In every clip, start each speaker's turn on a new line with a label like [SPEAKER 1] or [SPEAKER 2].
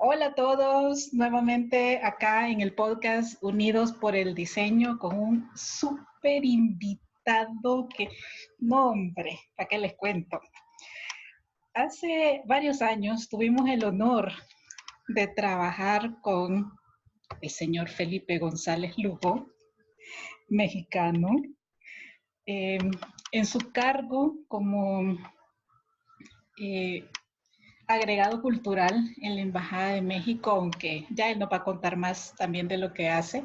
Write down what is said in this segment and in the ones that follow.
[SPEAKER 1] Hola a todos, nuevamente acá en el podcast Unidos por el Diseño con un súper invitado que, no hombre, ¿para qué les cuento? Hace varios años tuvimos el honor de trabajar con el señor Felipe González Lugo, mexicano, en su cargo como agregado cultural en la Embajada de México, aunque ya él nos va a contar más también de lo que hace.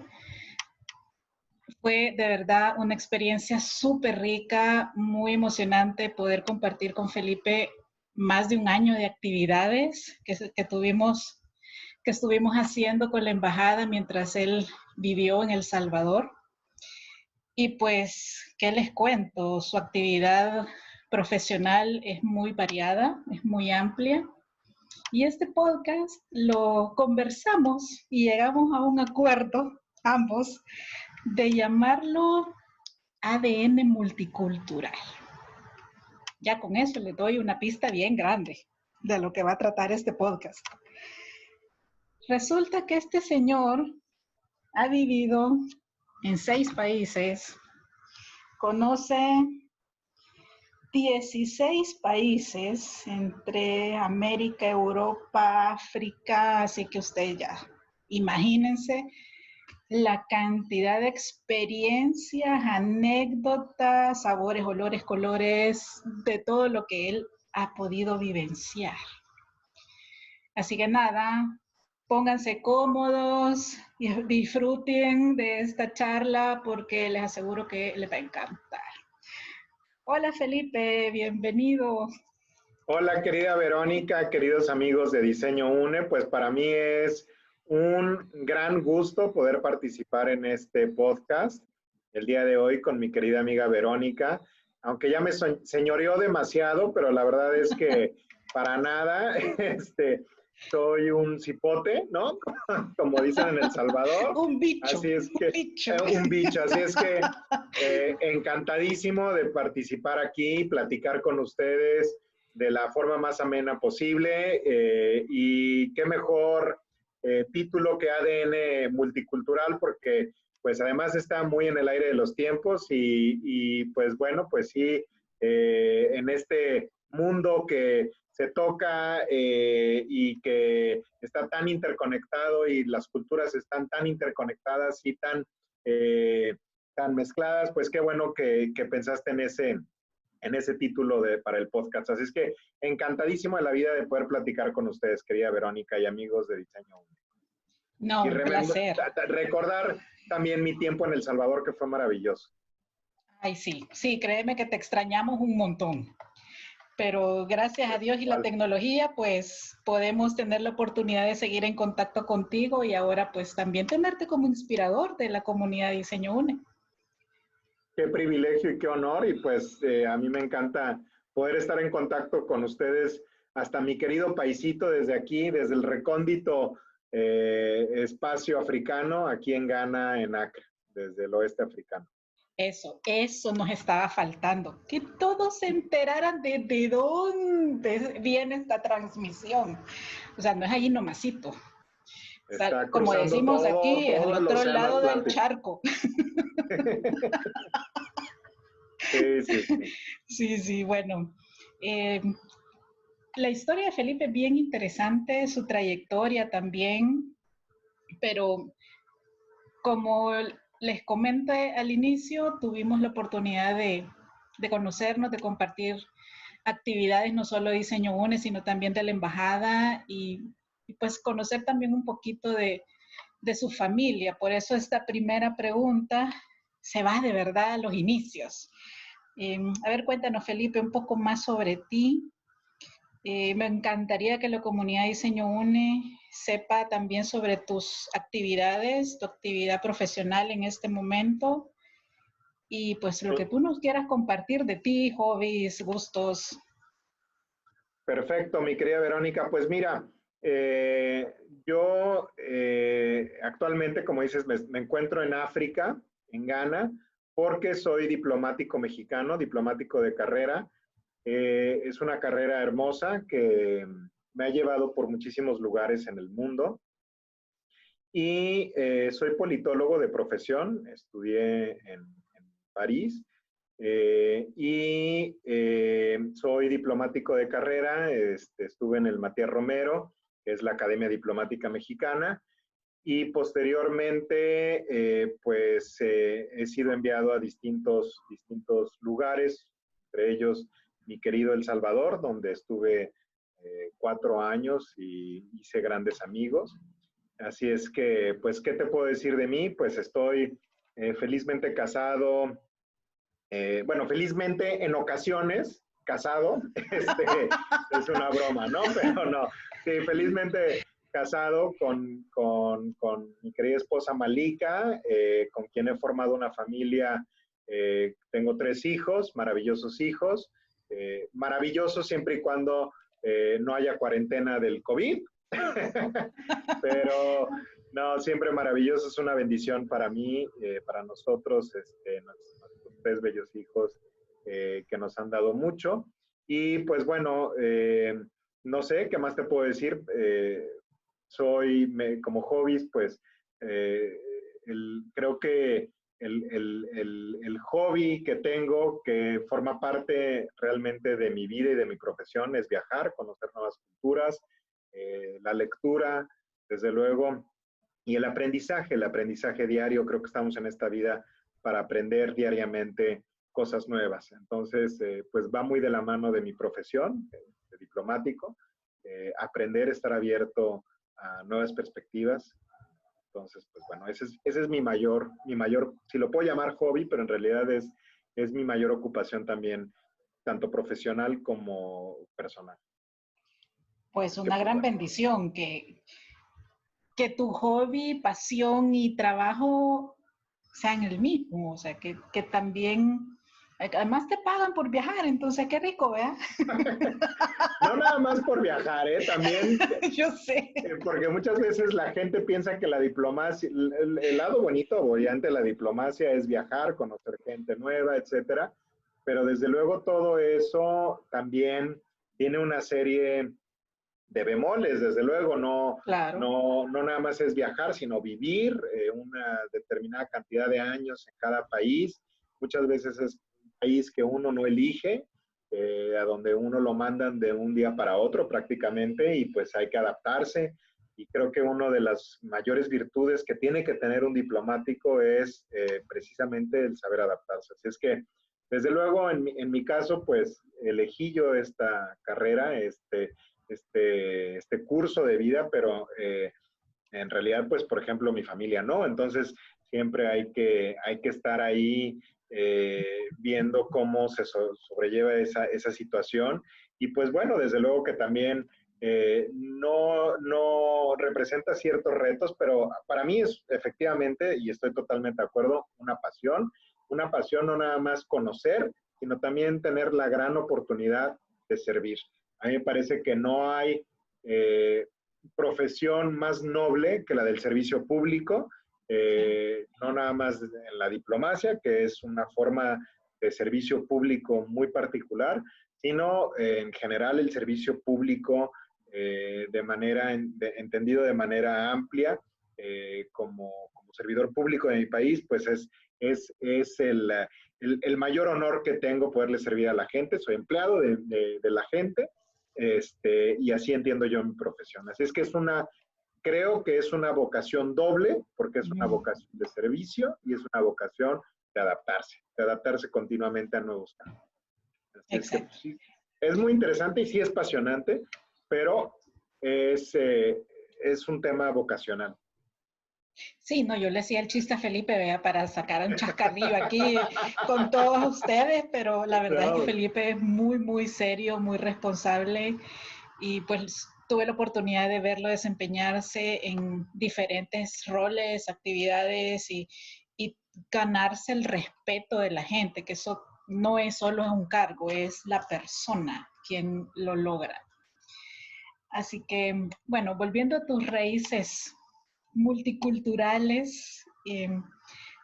[SPEAKER 1] Fue de verdad una experiencia súper rica, muy emocionante poder compartir con Felipe más de un año de actividades que estuvimos haciendo con la embajada mientras él vivió en El Salvador. Y pues, ¿qué les cuento? Su actividad profesional es muy variada, es muy amplia. Y este podcast lo conversamos y llegamos a un acuerdo, ambos, de llamarlo ADN multicultural. Ya con eso le doy una pista bien grande de lo que va a tratar este podcast. Resulta que este señor ha vivido en 6 países, conoce 16 países entre América, Europa, África, así que ustedes ya imagínense la cantidad de experiencias, anécdotas, sabores, olores, colores, de todo lo que él ha podido vivenciar. Así que nada, pónganse cómodos y disfruten de esta charla porque les aseguro que les va a encantar. Hola Felipe, bienvenido.
[SPEAKER 2] Hola querida Verónica, queridos amigos de Diseño UNE, pues para mí es un gran gusto poder participar en este podcast el día de hoy con mi querida amiga Verónica, aunque ya me señoreó demasiado, pero la verdad es que para nada, soy un cipote, ¿no? Como dicen en El Salvador.
[SPEAKER 1] Un bicho.
[SPEAKER 2] Así es que, un bicho, así es que encantadísimo de participar aquí, platicar con ustedes de la forma más amena posible y qué mejor título que ADN multicultural porque pues además está muy en el aire de los tiempos y pues bueno, pues sí, en este mundo que se toca y que está tan interconectado y las culturas están tan interconectadas y tan mezcladas, pues qué bueno que pensaste en ese título para el podcast. Así es que encantadísimo de la vida de poder platicar con ustedes, querida Verónica y amigos de Diseño UNE.
[SPEAKER 1] No,
[SPEAKER 2] Y
[SPEAKER 1] un placer.
[SPEAKER 2] recordar también mi tiempo en El Salvador, que fue maravilloso.
[SPEAKER 1] Ay, sí, sí, créeme que te extrañamos un montón. Pero gracias a Dios y la tecnología, pues podemos tener la oportunidad de seguir en contacto contigo y ahora pues también tenerte como inspirador de la comunidad de Diseño UNE.
[SPEAKER 2] Qué privilegio y qué honor, y pues a mí me encanta poder estar en contacto con ustedes, hasta mi querido paisito desde aquí, desde el recóndito espacio africano, aquí en Ghana, en Accra, desde el oeste africano.
[SPEAKER 1] Eso nos estaba faltando, que todos se enteraran de dónde viene esta transmisión. O sea, no es allí nomasito. O sea, como decimos aquí, es al otro lado del charco.
[SPEAKER 2] Sí, sí, sí.
[SPEAKER 1] Sí, sí, bueno. La historia de Felipe es bien interesante, su trayectoria también, pero como les comenté al inicio, tuvimos la oportunidad de conocernos, de compartir actividades, no solo de Diseño UNE, sino también de la embajada y pues conocer también un poquito de su familia. Por eso esta primera pregunta se va de verdad a los inicios. A ver, cuéntanos, Felipe, un poco más sobre ti. Me encantaría que la comunidad de Diseño UNE sepa también sobre tus actividades, tu actividad profesional en este momento y pues lo que tú nos quieras compartir de ti, hobbies, gustos.
[SPEAKER 2] Perfecto, mi querida Verónica. Pues mira, yo actualmente, como dices, me encuentro en África, en Ghana, porque soy diplomático mexicano, diplomático de carrera. Es una carrera hermosa que me ha llevado por muchísimos lugares en el mundo. Y soy politólogo de profesión, estudié en París soy diplomático de carrera, estuve en el Matías Romero, que es la Academia Diplomática Mexicana, y posteriormente he sido enviado a distintos lugares, entre ellos mi querido El Salvador, donde estuve 4 años y hice grandes amigos. Así es que, pues, ¿qué te puedo decir de mí? Pues estoy felizmente casado, bueno, felizmente en ocasiones casado, es una broma, ¿no? Pero no, sí, felizmente casado con mi querida esposa Malika, con quien he formado una familia. Tengo 3 hijos, maravillosos hijos, maravillosos siempre y cuando no haya cuarentena del COVID. Pero no, siempre maravilloso, es una bendición para mí, para nosotros, nuestros 3 bellos hijos que nos han dado mucho. Y pues bueno, no sé, ¿qué más te puedo decir? Como hobbies, pues creo que el hobby que tengo, que forma parte realmente de mi vida y de mi profesión, es viajar, conocer nuevas culturas, la lectura, desde luego, y el aprendizaje diario. Creo que estamos en esta vida para aprender diariamente cosas nuevas. Entonces, pues va muy de la mano de mi profesión de diplomático, aprender, estar abierto a nuevas perspectivas. Entonces, pues bueno, ese es mi mayor, si lo puedo llamar hobby, pero en realidad es mi mayor ocupación también, tanto profesional como personal.
[SPEAKER 1] Pues una gran bendición que tu hobby, pasión y trabajo sean el mismo, o sea, que también, además te pagan por viajar, entonces qué rico, ¿verdad?
[SPEAKER 2] No nada más por viajar, también.
[SPEAKER 1] Yo sé.
[SPEAKER 2] Porque muchas veces la gente piensa que la diplomacia, el lado bonito o brillante de la diplomacia es viajar, conocer gente nueva, etcétera. Pero desde luego todo eso también tiene una serie de bemoles, desde luego,
[SPEAKER 1] Claro.
[SPEAKER 2] no nada más es viajar, sino vivir una determinada cantidad de años en cada país. Muchas veces es un país que uno no elige, a donde uno lo mandan de un día para otro prácticamente, y pues hay que adaptarse. Y creo que una de las mayores virtudes que tiene que tener un diplomático es precisamente el saber adaptarse. Así es que, desde luego, en mi caso, pues elegí yo esta carrera, este curso de vida, pero en realidad, pues, por ejemplo, mi familia no. Entonces, siempre hay que estar ahí viendo cómo se sobrelleva esa situación. Y pues bueno, desde luego que también no representa ciertos retos, pero para mí es efectivamente, y estoy totalmente de acuerdo, una pasión no nada más conocer, sino también tener la gran oportunidad de servir. A mí me parece que no hay profesión más noble que la del servicio público, no nada más en la diplomacia, que es una forma de servicio público muy particular, sino en general el servicio público entendido de manera amplia, como servidor público de mi país, pues es el mayor honor que tengo poderle servir a la gente. Soy empleado de la gente, y así entiendo yo mi profesión. Así es que creo que es una vocación doble, porque es una vocación de servicio y es una vocación de adaptarse continuamente a nuevos cambios. Es que, pues, sí, es muy interesante y sí es apasionante, pero es un tema vocacional.
[SPEAKER 1] Sí, no, yo le hacía el chiste a Felipe, vea, para sacar un chascarrillo aquí con todos ustedes, pero la verdad es que Felipe es muy, muy serio, muy responsable, y pues tuve la oportunidad de verlo desempeñarse en diferentes roles, actividades y ganarse el respeto de la gente, que eso no es solo un cargo, es la persona quien lo logra. Así que, bueno, volviendo a tus raíces multiculturales,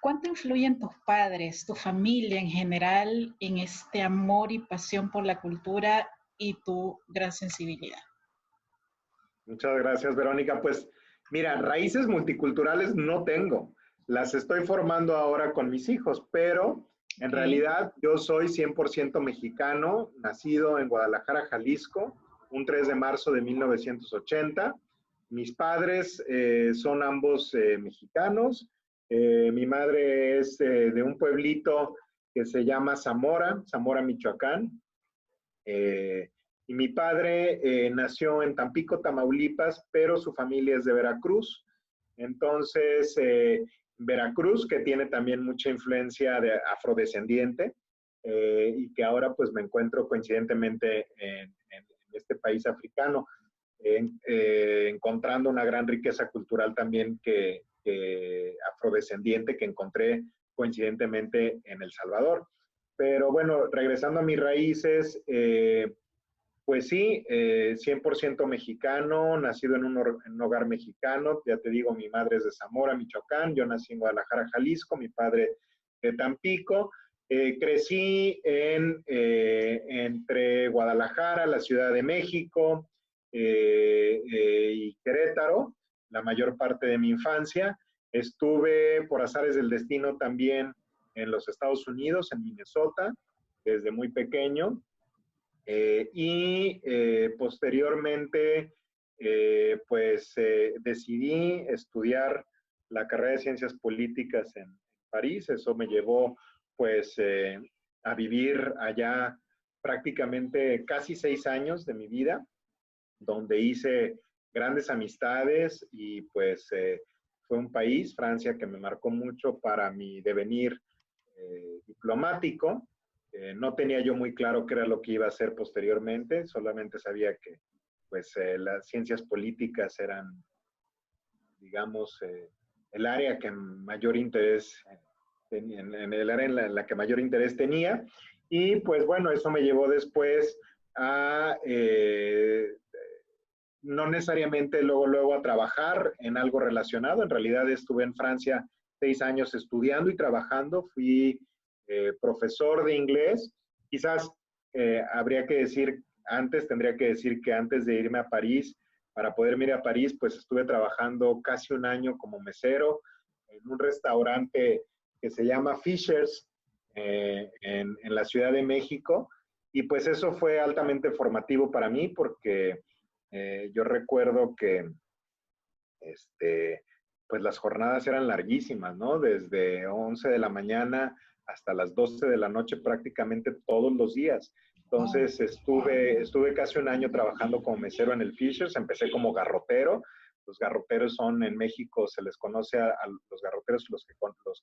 [SPEAKER 1] ¿cuánto influyen tus padres, tu familia en general, en este amor y pasión por la cultura y tu gran sensibilidad?
[SPEAKER 2] Muchas gracias, Verónica. Pues mira, raíces multiculturales no tengo. Las estoy formando ahora con mis hijos, pero en
[SPEAKER 1] Ok,
[SPEAKER 2] realidad yo soy 100% mexicano, nacido en Guadalajara, Jalisco, un 3 de marzo de 1980. Mis padres son ambos mexicanos. Mi madre es de un pueblito que se llama Zamora, Zamora, Michoacán. Eh, y mi padre nació en Tampico, Tamaulipas, pero su familia es de Veracruz. Entonces, Veracruz, que tiene también mucha influencia de afrodescendiente, y que ahora pues me encuentro coincidentemente en este país africano, encontrando una gran riqueza cultural también que afrodescendiente que encontré coincidentemente en El Salvador. Pero bueno, regresando a mis raíces, pues sí, 100% mexicano, nacido en un hogar mexicano. Ya te digo, mi madre es de Zamora, Michoacán. Yo nací en Guadalajara, Jalisco. Mi padre de Tampico. Crecí entre Guadalajara, la Ciudad de México y Querétaro, la mayor parte de mi infancia. Estuve por azares del destino también en los Estados Unidos, en Minnesota, desde muy pequeño. Posteriormente, pues decidí estudiar la carrera de Ciencias Políticas en París. Eso me llevó pues a vivir allá prácticamente casi 6 años de mi vida, donde hice grandes amistades y pues fue un país, Francia, que me marcó mucho para mi devenir diplomático. No tenía yo muy claro qué era lo que iba a hacer posteriormente, solamente sabía que pues las ciencias políticas eran, digamos, el área que mayor interés en el área en la que mayor interés tenía. Y pues bueno, eso me llevó después a no necesariamente luego a trabajar en algo relacionado. En realidad estuve en Francia 6 años estudiando y trabajando. Fui profesor de inglés. Quizás habría que decir, tendría que decir que antes de irme a París, para poder ir a París, pues estuve trabajando casi un año como mesero en un restaurante que se llama Fishers en la Ciudad de México. Y pues eso fue altamente formativo para mí porque yo recuerdo que pues las jornadas eran larguísimas, ¿no? Desde 11 de la mañana hasta las 12 de la noche prácticamente todos los días.
[SPEAKER 1] wow.
[SPEAKER 2] Entonces estuve casi un año trabajando como mesero en el Fishers, empecé como garrotero. Los garroteros son en México, se les conoce a los garroteros los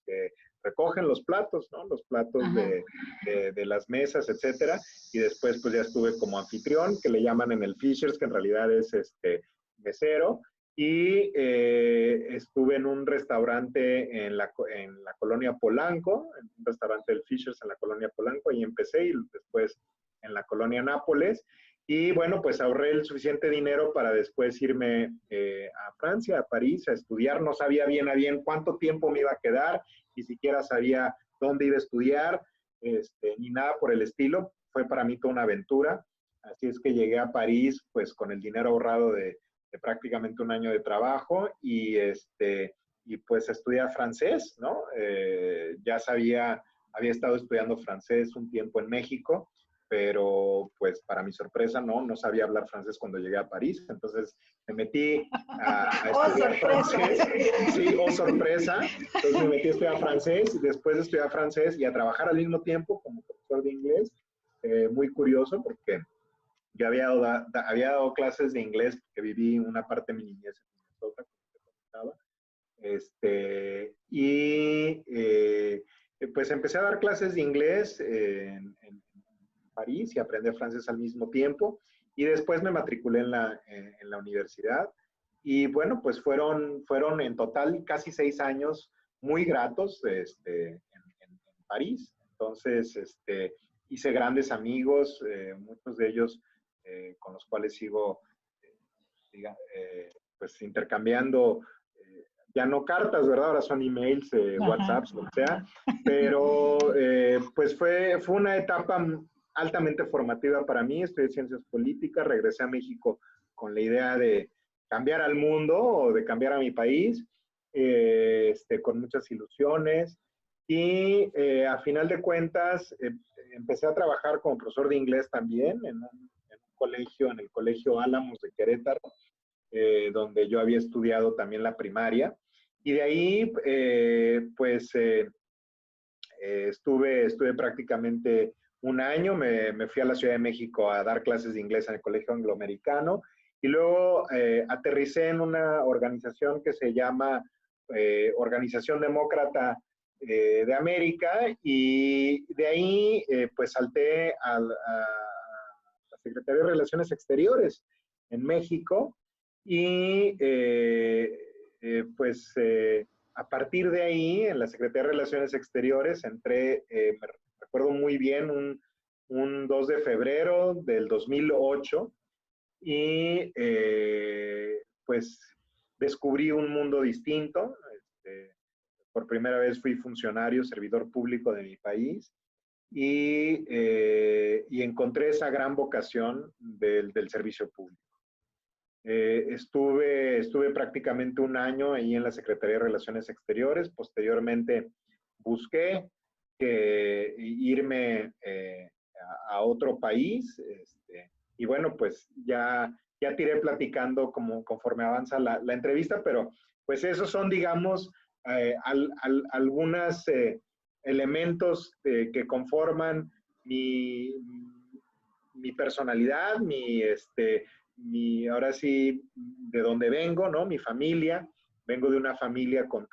[SPEAKER 2] que recogen los platos, ¿no? Los platos
[SPEAKER 1] Ajá.
[SPEAKER 2] de las mesas, etcétera. Y después pues ya estuve como anfitrión, que le llaman en el Fishers, que en realidad es mesero. Y estuve en un restaurante en la colonia Polanco, en un restaurante del Fishers en la colonia Polanco, ahí empecé y después en la colonia Nápoles. Y bueno, pues ahorré el suficiente dinero para después irme a Francia, a París, a estudiar. No sabía bien a bien cuánto tiempo me iba a quedar, ni siquiera sabía dónde iba a estudiar, ni nada por el estilo. Fue para mí toda una aventura. Así es que llegué a París, pues con el dinero ahorrado de prácticamente un año de trabajo y pues estudiar francés, ¿no? Ya había estado estudiando francés un tiempo en México, pero pues para mi sorpresa no sabía hablar francés cuando llegué a París, entonces me metí a
[SPEAKER 1] Oh,
[SPEAKER 2] estudiar
[SPEAKER 1] sorpresa.
[SPEAKER 2] francés, sí, oh sorpresa, entonces me metí a estudiar francés y después de estudiar francés y a trabajar al mismo tiempo como profesor de inglés, muy curioso porque yo había dado clases de inglés porque viví una parte de mi niñez en Minnesota, como te comentaba. Pues empecé a dar clases de inglés en París y aprender francés al mismo tiempo. Y después me matriculé en la universidad. Y bueno, pues fueron en total casi 6 años muy gratos en París. Entonces, hice grandes amigos, muchos de ellos con los cuales sigo, pues intercambiando, ya no cartas, ¿verdad? Ahora son emails,
[SPEAKER 1] Ajá.
[SPEAKER 2] WhatsApps, lo que sea, pero pues fue una etapa altamente formativa para mí. Estudié ciencias políticas, regresé a México con la idea cambiar al mundo o de cambiar a mi país, con muchas ilusiones. Y a final de cuentas, empecé a trabajar como profesor de inglés también en un colegio, en el Colegio Álamos de Querétaro, donde yo había estudiado también la primaria. Y de ahí, estuve prácticamente un año, me fui a la Ciudad de México a dar clases de inglés en el Colegio Angloamericano y luego aterricé en una organización que se llama Organización Demócrata de América, y de ahí pues salté a la Secretaría de Relaciones Exteriores en México y a partir de ahí, en la Secretaría de Relaciones Exteriores, entré, me recuerdo muy bien, un 2 de febrero del 2008 y pues descubrí un mundo distinto. Por primera vez fui funcionario, servidor público de mi país y encontré esa gran vocación del servicio público. Estuve prácticamente un año ahí en la Secretaría de Relaciones Exteriores. Posteriormente busqué irme a otro país. Y bueno, pues ya te iré platicando conforme avanza la entrevista, pero pues esos son, digamos, algunos elementos que conforman mi personalidad, ahora sí, de dónde vengo, ¿no? Mi familia. Vengo de una familia con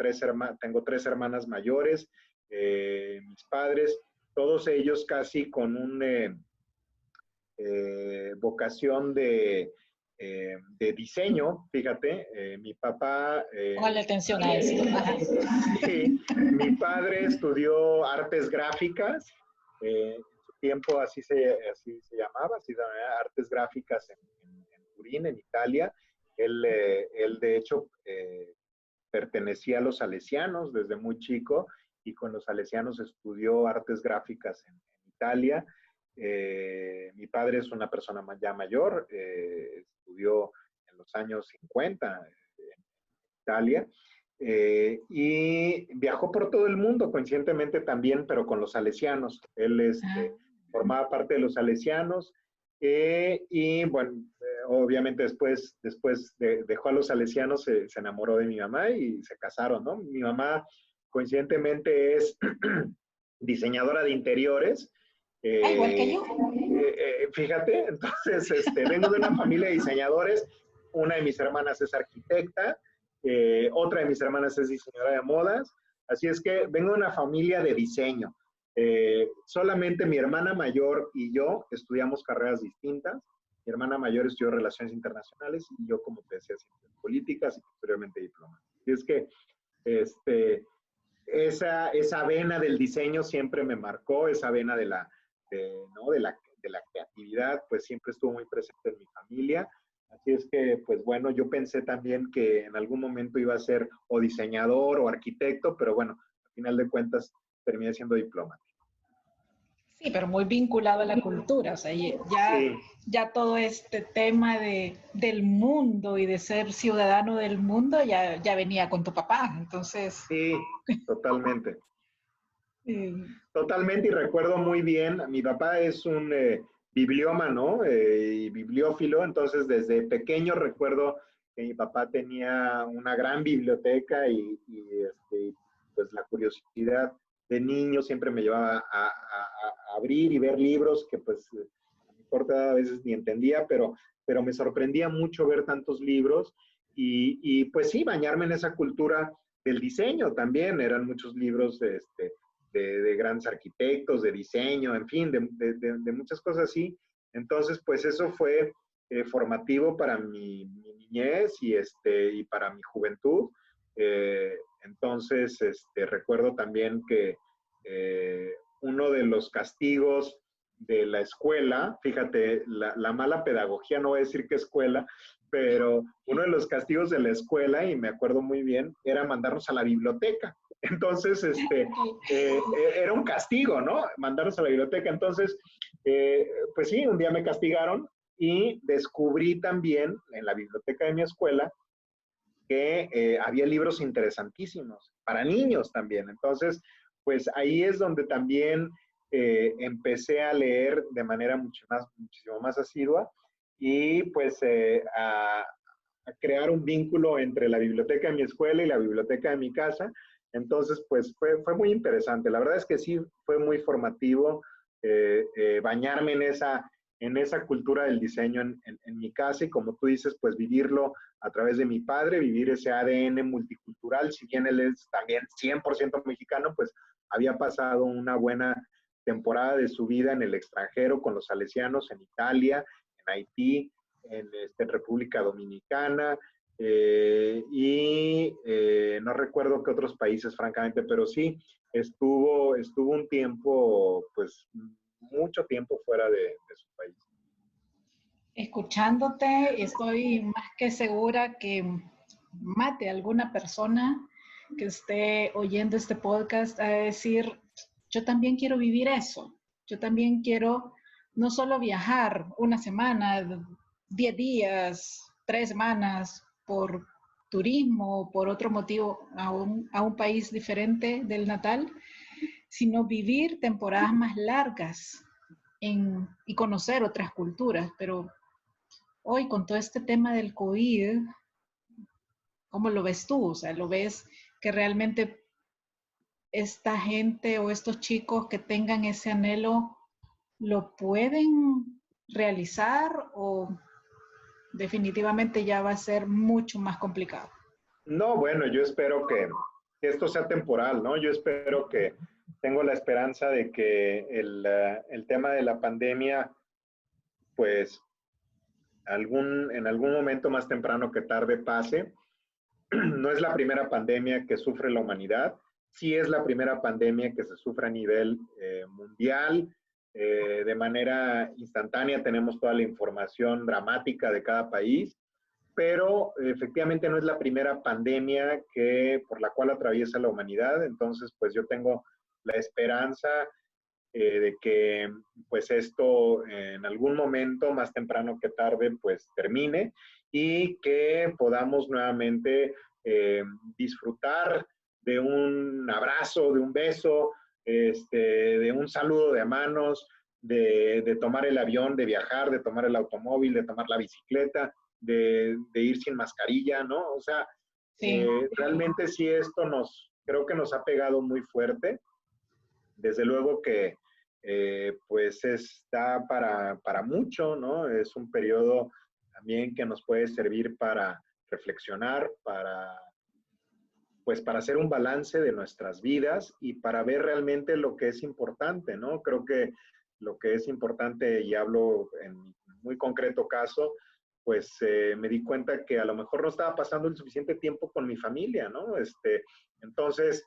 [SPEAKER 2] tengo 3 hermanas mayores, mis padres, todos ellos casi con una vocación de diseño, fíjate. Mi papá...
[SPEAKER 1] Póngale atención a esto.
[SPEAKER 2] Sí, mi padre estudió artes gráficas, en su tiempo así se llamaba, artes gráficas en Turín, en Italia. Él de hecho, pertenecía a los salesianos desde muy chico y con los salesianos estudió artes gráficas en Italia. Mi padre es una persona ya mayor, estudió en los años 50 en Italia. Y viajó por todo el mundo, coincidentemente también, pero con los salesianos. Él formaba parte de los salesianos y bueno, obviamente después dejó a los salesianos, se enamoró de mi mamá y se casaron, ¿no? Mi mamá coincidentemente es diseñadora de interiores.
[SPEAKER 1] Igual que yo.
[SPEAKER 2] Fíjate, entonces vengo de una familia de diseñadores. Una de mis hermanas es arquitecta. Otra de mis hermanas es diseñadora de modas, así es que vengo de una familia de diseño. Solamente mi hermana mayor y yo estudiamos carreras distintas. Mi hermana mayor estudió Relaciones Internacionales y yo, como te decía, Ciencias Políticas y posteriormente Diplomacia. Así es que esa vena del diseño siempre me marcó, esa vena de la creatividad, pues siempre estuvo muy presente en mi familia. Así es que, pues bueno, yo pensé también que en algún momento iba a ser o diseñador o arquitecto, pero bueno, al final de cuentas terminé siendo diplomático.
[SPEAKER 1] Sí, pero muy vinculado a la cultura, o sea, ya todo este tema del mundo y de ser ciudadano del mundo ya venía con tu papá, entonces...
[SPEAKER 2] Sí, totalmente. Totalmente, y recuerdo muy bien, mi papá es un bibliómano y bibliófilo, entonces desde pequeño recuerdo que mi papá tenía una gran biblioteca y pues la curiosidad de niño siempre me llevaba a abrir y ver libros que pues a mi corta edad a veces ni entendía, pero me sorprendía mucho ver tantos libros y pues sí, bañarme en esa cultura del diseño también. Eran muchos libros de grandes arquitectos, de diseño, en fin, de muchas cosas así. Entonces, pues eso fue formativo para mi niñez y para mi juventud. Entonces, recuerdo también que uno de los castigos de la escuela, fíjate, la mala pedagogía, no voy a decir qué escuela, pero uno de los castigos de la escuela, y me acuerdo muy bien, era mandarnos a la biblioteca. Entonces, era un castigo, ¿no? Mandarnos a la biblioteca. Entonces, pues sí, un día me castigaron y descubrí también en la biblioteca de mi escuela que había libros interesantísimos para niños también. Entonces, pues ahí es donde también empecé a leer de manera muchísimo más asidua y pues a crear un vínculo entre la biblioteca de mi escuela y la biblioteca de mi casa. Entonces, pues fue muy interesante. La verdad es que sí fue muy formativo bañarme en esa cultura del diseño en mi casa y como tú dices, pues vivirlo a través de mi padre, vivir ese ADN multicultural, si bien él es también 100% mexicano, pues había pasado una buena temporada de su vida en el extranjero con los salesianos en Italia, en Haití, en República Dominicana, no recuerdo qué otros países, francamente, pero sí estuvo un tiempo, pues mucho tiempo fuera de su país.
[SPEAKER 1] Escuchándote, estoy más que segura que más de alguna persona que esté oyendo este podcast a decir, yo también quiero vivir eso. Yo también quiero no solo viajar una semana, 10 días, 3 semanas por turismo o por otro motivo a un país diferente del natal, sino vivir temporadas más largas y conocer otras culturas. Pero hoy con todo este tema del COVID, ¿cómo lo ves tú? O sea, ¿lo ves que realmente esta gente o estos chicos que tengan ese anhelo lo pueden realizar o definitivamente ya va a ser mucho más complicado?
[SPEAKER 2] No, bueno, yo espero que esto sea temporal, ¿no? Yo espero que tengo la esperanza de que el tema de la pandemia, pues en algún momento más temprano que tarde pase. No es la primera pandemia que sufre la humanidad, sí es la primera pandemia que se sufre a nivel mundial. De manera instantánea tenemos toda la información dramática de cada país, pero efectivamente no es la primera pandemia por la cual atraviesa la humanidad. Entonces, pues yo tengo la esperanza de que pues esto en algún momento, más temprano que tarde, pues termine y que podamos nuevamente disfrutar de un abrazo, de un beso, de un saludo de manos, de tomar el avión, de viajar, de tomar el automóvil, de tomar la bicicleta, de ir sin mascarilla, ¿no? O sea,
[SPEAKER 1] Sí.
[SPEAKER 2] realmente sí esto creo que nos ha pegado muy fuerte. Desde luego que pues está para mucho, ¿no? Es un periodo también que nos puede servir para reflexionar, pues para hacer un balance de nuestras vidas y para ver realmente lo que es importante, ¿no? Creo que lo que es importante, y hablo en muy concreto caso, pues me di cuenta que a lo mejor no estaba pasando el suficiente tiempo con mi familia, ¿no? Entonces,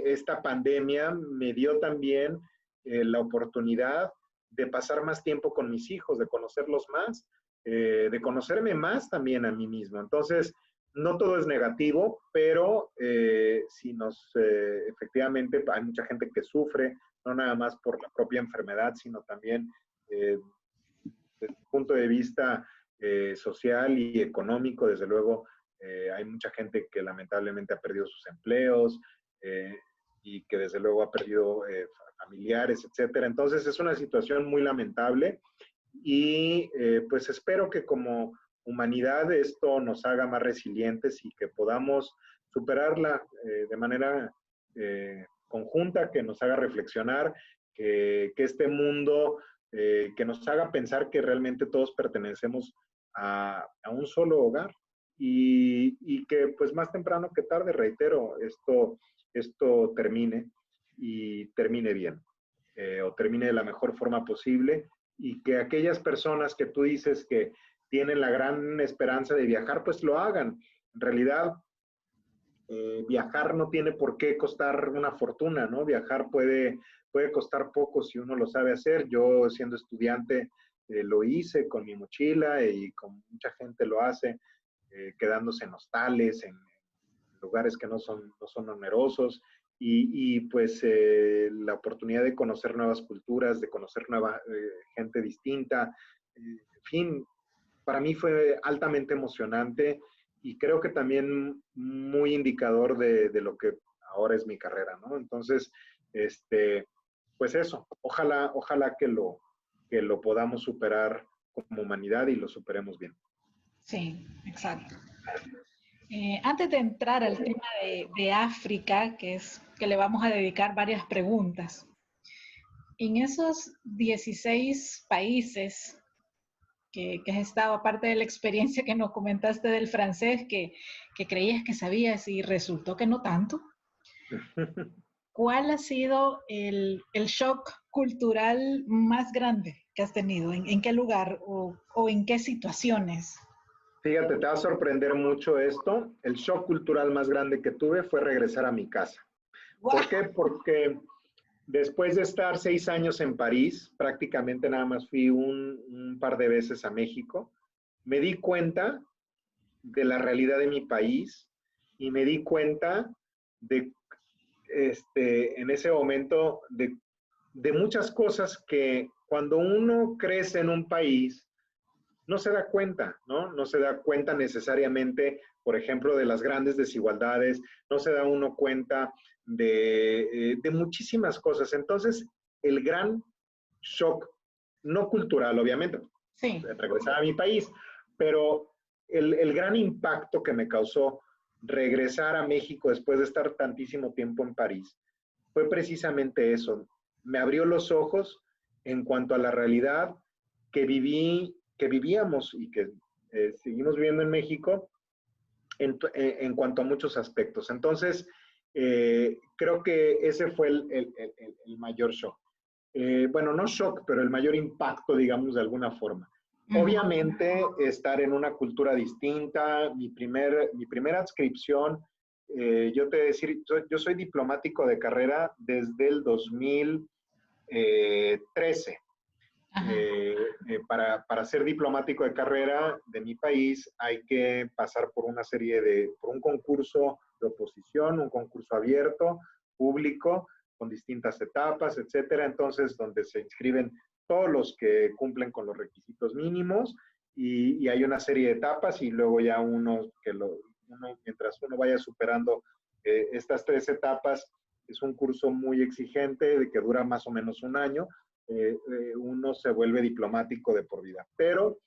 [SPEAKER 2] esta pandemia me dio también la oportunidad de pasar más tiempo con mis hijos, de conocerlos más, de conocerme más también a mí mismo. Entonces, no todo es negativo, pero efectivamente hay mucha gente que sufre, no nada más por la propia enfermedad, sino también desde el punto de vista social y económico. Desde luego, hay mucha gente que lamentablemente ha perdido sus empleos y que desde luego ha perdido familiares, etcétera. Entonces es una situación muy lamentable y pues espero que como humanidad esto nos haga más resilientes y que podamos superarla de manera conjunta, que nos haga reflexionar, que este mundo, que nos haga pensar que realmente todos pertenecemos a un solo hogar y que pues más temprano que tarde, reitero, esto termine y termine bien o termine de la mejor forma posible y que aquellas personas que tú dices que tienen la gran esperanza de viajar, pues lo hagan. En realidad, viajar no tiene por qué costar una fortuna, ¿no? Viajar puede costar poco si uno lo sabe hacer. Yo, siendo estudiante, lo hice con mi mochila y con mucha gente lo hace, quedándose en hostales, en lugares que no son onerosos pues la oportunidad de conocer nuevas culturas, de conocer nueva gente distinta, en fin, para mí fue altamente emocionante y creo que también muy indicador de lo que ahora es mi carrera, ¿no? Entonces, pues eso, ojalá que lo podamos superar como humanidad y lo superemos bien.
[SPEAKER 1] Sí, exacto. Antes de entrar al tema de África, que le vamos a dedicar varias preguntas, en esos 16 países que has estado, aparte de la experiencia que nos comentaste del francés, que creías que sabías y resultó que no tanto, ¿cuál ha sido el shock cultural más grande que has tenido? ¿En qué lugar o en qué situaciones?
[SPEAKER 2] Fíjate, te va a sorprender mucho esto. El shock cultural más grande que tuve fue regresar a mi casa. ¿Por qué? Porque después de estar 6 años en París, prácticamente nada más fui un par de veces a México, me di cuenta de la realidad de mi país y me di cuenta de, en ese momento, de muchas cosas que cuando uno crece en un país, no se da cuenta, ¿no? No se da cuenta necesariamente, por ejemplo, de las grandes desigualdades, no se da uno cuenta de muchísimas cosas. Entonces, el gran shock, no cultural, obviamente,
[SPEAKER 1] Sí.
[SPEAKER 2] regresar a mi país, pero el gran impacto que me causó regresar a México después de estar tantísimo tiempo en París fue precisamente eso. Me abrió los ojos en cuanto a la realidad que vivíamos y que seguimos viviendo en México en cuanto a muchos aspectos. Entonces, creo que ese fue el mayor shock. Bueno, no shock, pero el mayor impacto, digamos, de alguna forma. Obviamente, estar en una cultura distinta, mi primera adscripción, yo te decir, yo soy diplomático de carrera desde el 2013. Para ser diplomático de carrera de mi país hay que pasar por una por un concurso de oposición, un concurso abierto, público, con distintas etapas, etcétera. Entonces, donde se inscriben todos los que cumplen con los requisitos mínimos y hay una serie de etapas y luego ya mientras uno vaya superando estas 3 etapas, es un curso muy exigente de que dura más o menos un año. Uno se vuelve diplomático de por vida. Pero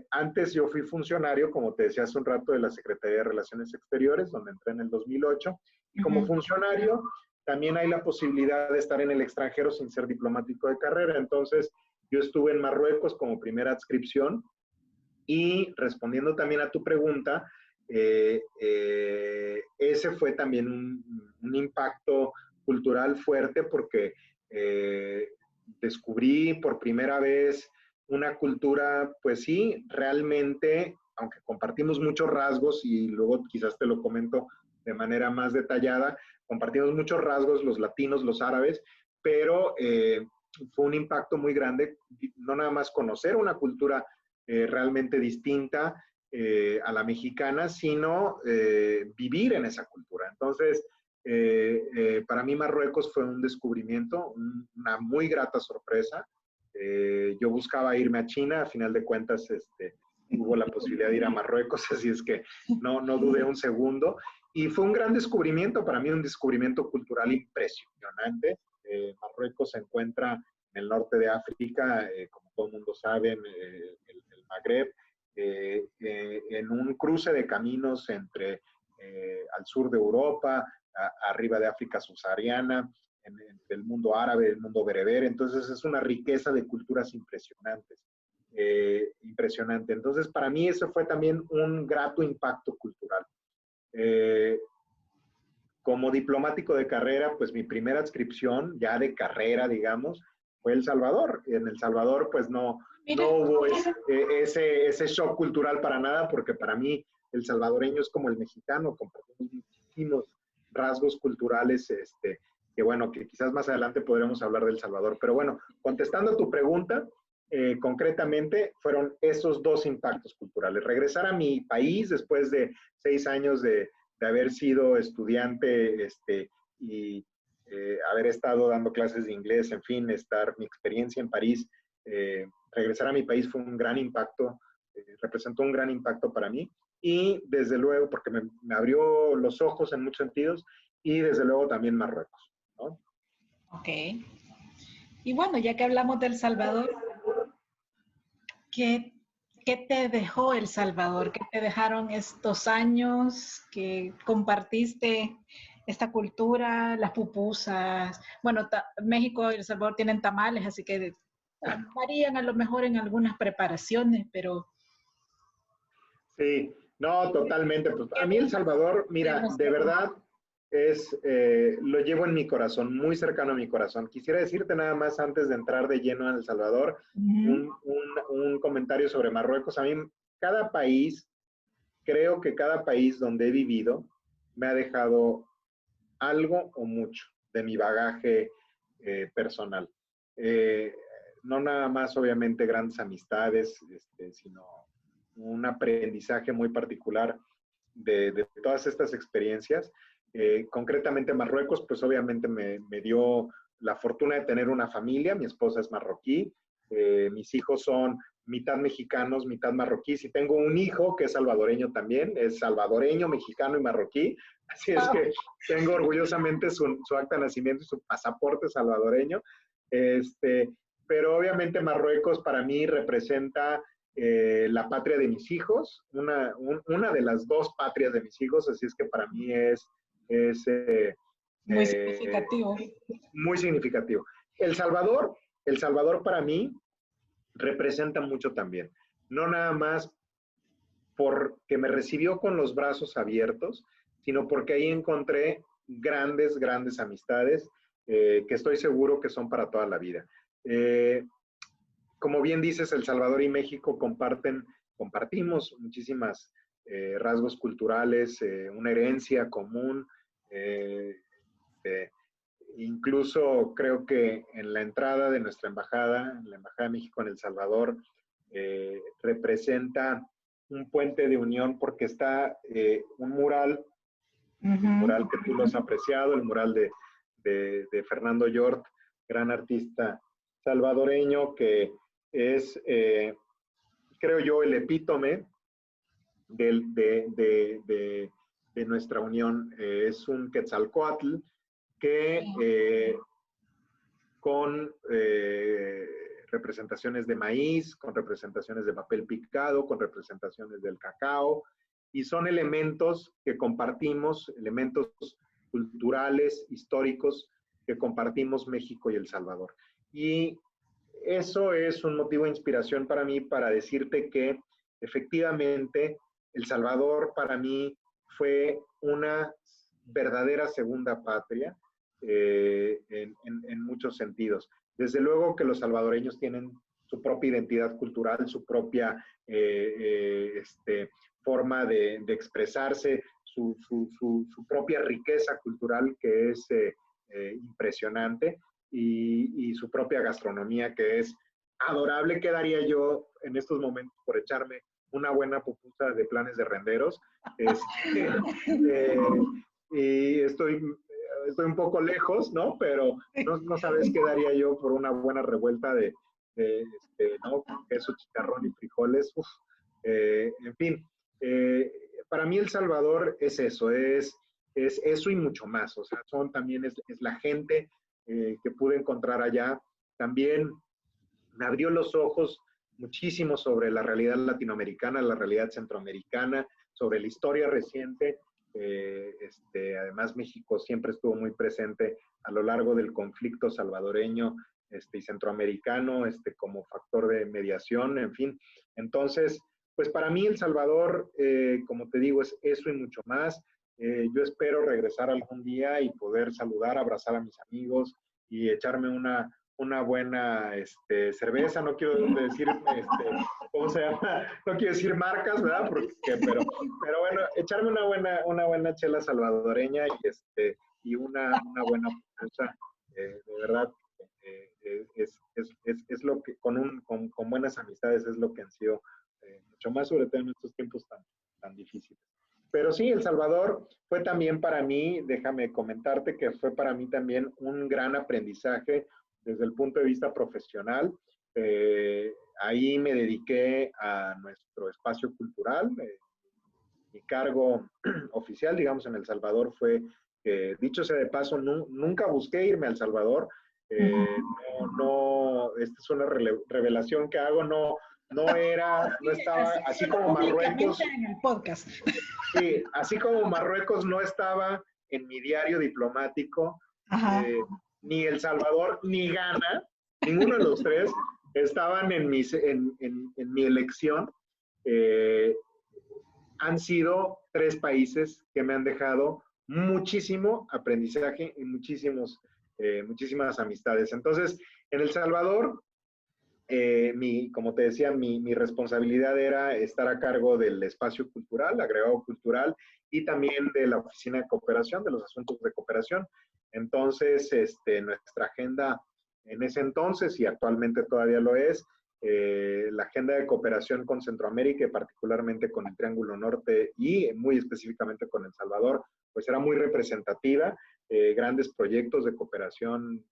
[SPEAKER 2] antes yo fui funcionario, como te decía hace un rato, de la Secretaría de Relaciones Exteriores, donde entré en el 2008. Y como funcionario, también hay la posibilidad de estar en el extranjero sin ser diplomático de carrera. Entonces, yo estuve en Marruecos como primera adscripción. Y respondiendo también a tu pregunta, ese fue también un impacto cultural fuerte porque descubrí por primera vez una cultura, pues sí, realmente, aunque compartimos muchos rasgos y luego quizás te lo comento de manera más detallada, compartimos muchos rasgos los latinos, los árabes, pero fue un impacto muy grande, no nada más conocer una cultura realmente distinta a la mexicana, sino vivir en esa cultura. Entonces, para mí Marruecos fue un descubrimiento, una muy grata sorpresa. Yo buscaba irme a China, a final de cuentas hubo la posibilidad de ir a Marruecos, así es que no dudé un segundo. Y fue un gran descubrimiento, para mí un descubrimiento cultural impresionante. Marruecos se encuentra en el norte de África, como todo el mundo sabe, el Magreb, en un cruce de caminos entre al sur de Europa, arriba de África subsahariana, del mundo árabe, del mundo bereber. Entonces es una riqueza de culturas impresionantes. Impresionante. Entonces para mí eso fue también un grato impacto cultural. Como diplomático de carrera, pues mi primera adscripción ya de carrera, digamos, fue El Salvador. En El Salvador, pues no hubo ese shock cultural para nada, porque para mí el salvadoreño es como el mexicano, compartimos muchísimos rasgos culturales, que bueno, que quizás más adelante podremos hablar del Salvador. Pero bueno, contestando a tu pregunta, concretamente fueron esos dos impactos culturales. Regresar a mi país después de 6 años de haber sido estudiante y haber estado dando clases de inglés, en fin, mi experiencia en París, regresar a mi país fue un gran impacto, representó un gran impacto para mí y desde luego, porque me abrió los ojos en muchos sentidos y desde luego también Marruecos, ¿no?
[SPEAKER 1] Ok. Y bueno, ya que hablamos de El Salvador, ¿qué, qué te dejó El Salvador? ¿Qué te dejaron estos años que compartiste esta cultura, las pupusas? Bueno, México y El Salvador tienen tamales, así que varían a lo mejor en algunas preparaciones, pero
[SPEAKER 2] Sí, no, totalmente. Pues a mí El Salvador, mira, de verdad lo llevo en mi corazón, muy cercano a mi corazón. Quisiera decirte nada más antes de entrar de lleno a El Salvador, un comentario sobre Marruecos. A mí, cada país, creo que cada país donde he vivido me ha dejado algo o mucho de mi bagaje personal. Eh, no nada más, obviamente, grandes amistades, sino un aprendizaje muy particular de todas estas experiencias. Concretamente Marruecos, pues obviamente me dio la fortuna de tener una familia, mi esposa es marroquí, mis hijos son mitad mexicanos, mitad marroquíes, y tengo un hijo que es salvadoreño también, es salvadoreño, mexicano y marroquí, así es que tengo orgullosamente su acta de nacimiento y su pasaporte salvadoreño, pero obviamente Marruecos para mí representa la patria de mis hijos, una de las dos patrias de mis hijos, así es que para mí es
[SPEAKER 1] muy significativo.
[SPEAKER 2] muy significativo. El Salvador para mí representa mucho también, no nada más porque me recibió con los brazos abiertos, sino porque ahí encontré grandes, grandes amistades que estoy seguro que son para toda la vida. Como bien dices, El Salvador y México compartimos muchísimas rasgos culturales, una herencia común. Eh, eh, Incluso creo que en la entrada de nuestra embajada, en la Embajada de México en El Salvador, representa un puente de unión porque está un mural, el mural que tú lo has apreciado, el mural de Fernando Llort, gran artista salvadoreño que es, creo yo, el epítome de nuestra unión. Es un Quetzalcóatl que con representaciones de maíz, con representaciones de papel picado, con representaciones del cacao, y son elementos que compartimos, elementos culturales, históricos, que compartimos México y El Salvador. Y eso es un motivo de inspiración para mí para decirte que efectivamente El Salvador para mí fue una verdadera segunda patria en muchos sentidos. Desde luego que los salvadoreños tienen su propia identidad cultural, su propia forma de expresarse, su propia riqueza cultural que es impresionante y su propia gastronomía que es adorable. ¿Qué daría yo en estos momentos por echarme una buena pupusa de Planes de Renderos? Y estoy un poco lejos, ¿no? Pero no sabes qué daría yo por una buena revuelta ¿no? Con queso, chicharrón y frijoles. Uf, en fin, para mí El Salvador es eso, es eso y mucho más. O sea, también es la gente que pude encontrar allá. También me abrió los ojos muchísimo sobre la realidad latinoamericana, la realidad centroamericana, sobre la historia reciente. Además, México siempre estuvo muy presente a lo largo del conflicto salvadoreño y centroamericano como factor de mediación, en fin. Entonces, pues para mí El Salvador, como te digo, es eso y mucho más. Yo espero regresar algún día y poder saludar, abrazar a mis amigos y echarme una buena cerveza, no quiero decir, ¿cómo se llama? No quiero decir marcas, ¿verdad? Pero bueno, echarme una buena chela salvadoreña y una buena pupusa, de verdad, es lo que, con buenas amistades es lo que han sido mucho más, sobre todo en estos tiempos tan difíciles. Pero sí, El Salvador fue también para mí, déjame comentarte que fue para mí también un gran aprendizaje desde el punto de vista profesional. Ahí me dediqué a nuestro espacio cultural. Mi cargo oficial, digamos, en El Salvador fue, dicho sea de paso, nunca busqué irme a El Salvador. Esta es una revelación que hago, no estaba, así como Marruecos.
[SPEAKER 1] En el podcast.
[SPEAKER 2] Sí, así como Marruecos no estaba en mi diario diplomático, ni El Salvador ni Ghana, ninguno de los tres estaban en mi elección. Han sido tres países que me han dejado muchísimo aprendizaje y muchísimas amistades. Entonces, en El Salvador, como te decía, mi responsabilidad era estar a cargo del espacio cultural, agregado cultural, y también de la oficina de cooperación, de los asuntos de cooperación. Entonces, nuestra agenda en ese entonces, y actualmente todavía lo es, la agenda de cooperación con Centroamérica, y particularmente con el Triángulo Norte y muy específicamente con El Salvador, pues era muy representativa. Grandes proyectos de cooperación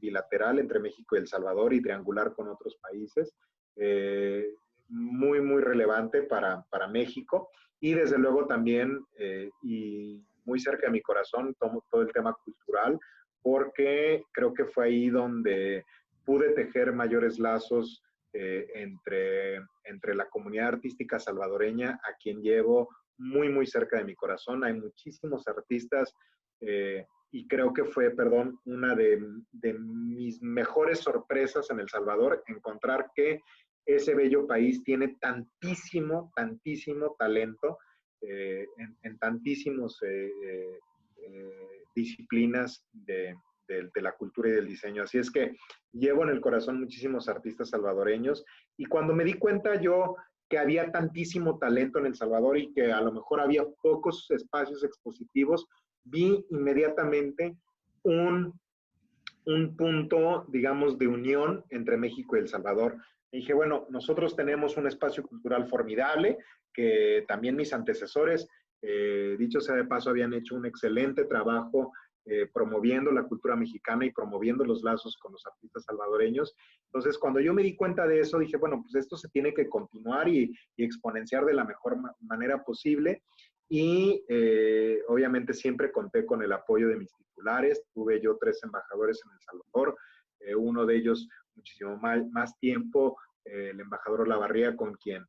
[SPEAKER 2] bilateral entre México y El Salvador y triangular con otros países, muy relevante para México. Y desde luego también, y muy cerca de mi corazón, todo el tema cultural, porque creo que fue ahí donde pude tejer mayores lazos entre la comunidad artística salvadoreña, a quien llevo muy cerca de mi corazón. Hay muchísimos artistas, y creo que fue, una de mis mejores sorpresas en El Salvador, encontrar que ese bello país tiene tantísimo talento en tantísimos disciplinas de la cultura y del diseño. Así es que llevo en el corazón muchísimos artistas salvadoreños, y cuando me di cuenta yo que había tantísimo talento en El Salvador y que a lo mejor había pocos espacios expositivos, vi inmediatamente un punto, digamos, de unión entre México y El Salvador. Y dije, bueno, nosotros tenemos un espacio cultural formidable, que también mis antecesores, dicho sea de paso, habían hecho un excelente trabajo promoviendo la cultura mexicana y promoviendo los lazos con los artistas salvadoreños. Entonces, cuando yo me di cuenta de eso, dije, bueno, pues esto se tiene que continuar y exponenciar de la mejor manera posible. Y obviamente siempre conté con el apoyo de mis titulares. Tuve yo 3 embajadores en El Salvador, uno de ellos muchísimo más tiempo, el embajador Olavarría, con quien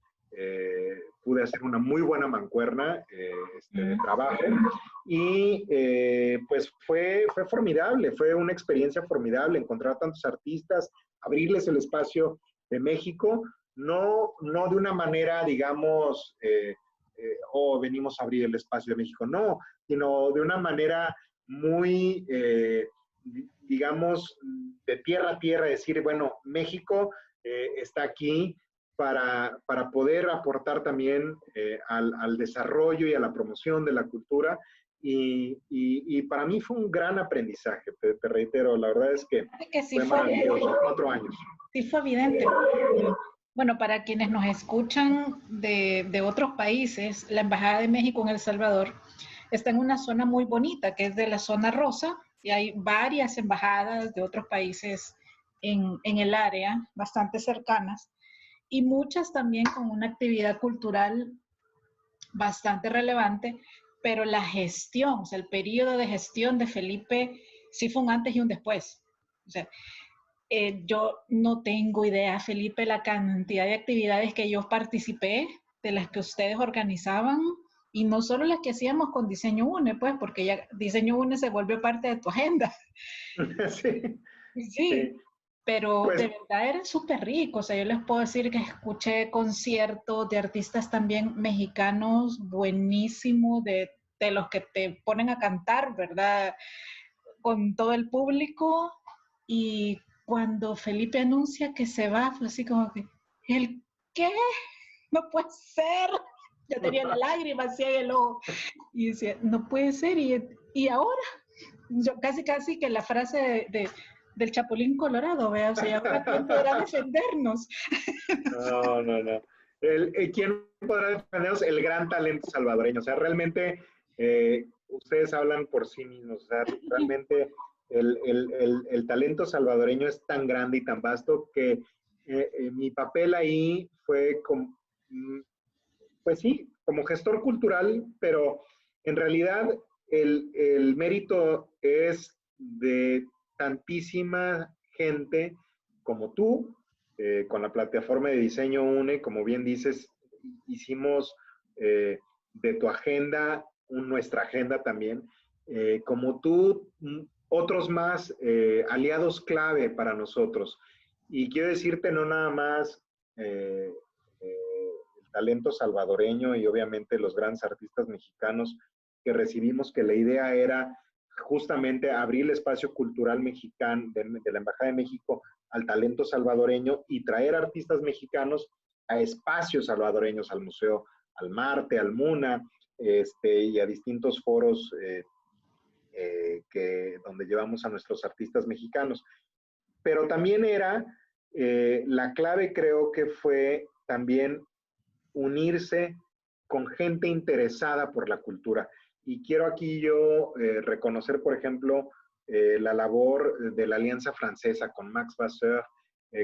[SPEAKER 2] pude hacer una muy buena mancuerna de trabajo. Y pues fue formidable, fue una experiencia formidable encontrar tantos artistas, abrirles el espacio de México, no de una manera, digamos, venimos a abrir el espacio de México, no, sino de una manera muy, digamos, de tierra a tierra, decir, bueno, México está aquí para poder aportar también al desarrollo y a la promoción de la cultura. Y para mí fue un gran aprendizaje, te reitero, la verdad es que
[SPEAKER 1] sí
[SPEAKER 2] fue maravilloso, 4 años.
[SPEAKER 1] Sí, fue evidente. Bueno, para quienes nos escuchan de otros países, la Embajada de México en El Salvador está en una zona muy bonita, que es de la zona rosa, y hay varias embajadas de otros países en el área, bastante cercanas, y muchas también con una actividad cultural bastante relevante, pero la gestión, o sea, el periodo de gestión de Felipe sí fue un antes y un después. O sea, yo no tengo idea, Felipe, la cantidad de actividades que yo participé, de las que ustedes organizaban, y no solo las que hacíamos con Diseño UNE, pues, porque ya Diseño UNE se volvió parte de tu agenda. Sí, pero pues, de verdad era súper rico. O sea, yo les puedo decir que escuché conciertos de artistas también mexicanos buenísimos, de los que te ponen a cantar, ¿verdad? Con todo el público. Y cuando Felipe anuncia que se va, fue así como que, ¿el qué? No puede ser. Yo tenía la lágrima así en el ojo. Y decía, no puede ser. Y ahora, yo casi que la frase del Chapulín Colorado, ¿vea? O sea, ahora quién podrá defendernos.
[SPEAKER 2] No. ¿Quién podrá defendernos? El gran talento salvadoreño. O sea, realmente ustedes hablan por sí mismos. O sea, realmente el talento salvadoreño es tan grande y tan vasto que mi papel ahí fue como, pues sí, como gestor cultural, pero en realidad el mérito es de tantísima gente como tú, con la plataforma de diseño UNE, como bien dices, hicimos de tu agenda nuestra agenda también, como tú, otros más aliados clave para nosotros. Y quiero decirte no nada más el talento salvadoreño y obviamente los grandes artistas mexicanos que recibimos, que la idea era justamente abrir el espacio cultural mexicano de la Embajada de México al talento salvadoreño y traer artistas mexicanos a espacios salvadoreños, al Museo, al Marte, al MUNA, y a distintos foros donde llevamos a nuestros artistas mexicanos. Pero también era, la clave creo que fue también unirse con gente interesada por la cultura. Y quiero aquí yo reconocer, por ejemplo, la labor de la Alianza Francesa con Max Vasseur,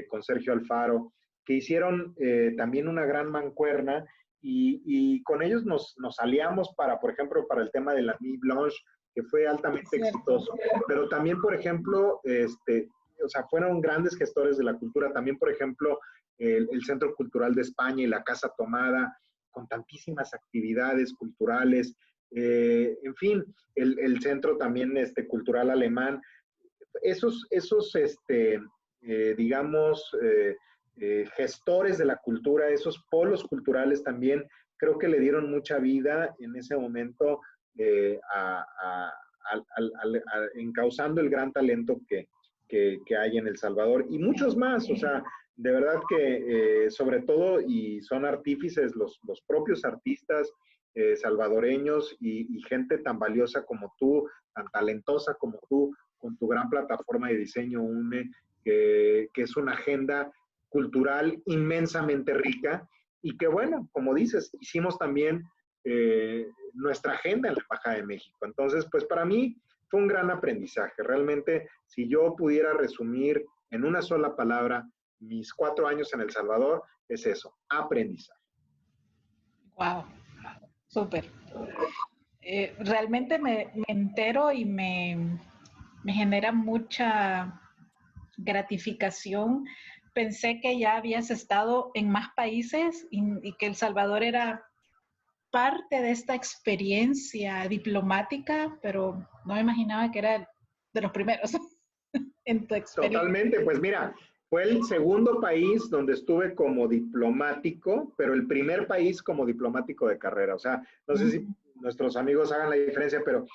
[SPEAKER 2] con Sergio Alfaro, que hicieron también una gran mancuerna y con ellos nos aliamos para, por ejemplo, para el tema de la Nuit Blanche, que fue altamente exitoso. Pero también, por ejemplo, o sea, fueron grandes gestores de la cultura. También, por ejemplo, el Centro Cultural de España y la Casa Tomada, con tantísimas actividades culturales. En fin, el Centro también cultural alemán. Esos digamos, gestores de la cultura, esos polos culturales también, creo que le dieron mucha vida en ese momento encauzando el gran talento que hay en El Salvador y muchos más, o sea, de verdad que sobre todo, y son artífices los propios artistas salvadoreños y gente tan valiosa como tú, tan talentosa como tú, con tu gran plataforma de diseño UNE, que es una agenda cultural inmensamente rica y que bueno, como dices, hicimos también nuestra agenda en la Embajada de México. Entonces, pues para mí fue un gran aprendizaje. Realmente, si yo pudiera resumir en una sola palabra mis 4 años en El Salvador, es eso, aprendizaje.
[SPEAKER 1] Wow, súper. Realmente me entero y me genera mucha gratificación. Pensé que ya habías estado en más países y que El Salvador era parte de esta experiencia diplomática, pero no me imaginaba que era de los primeros en tu experiencia.
[SPEAKER 2] Totalmente, pues mira, fue el segundo país donde estuve como diplomático, pero el primer país como diplomático de carrera. O sea, no sé si nuestros amigos hagan la diferencia, pero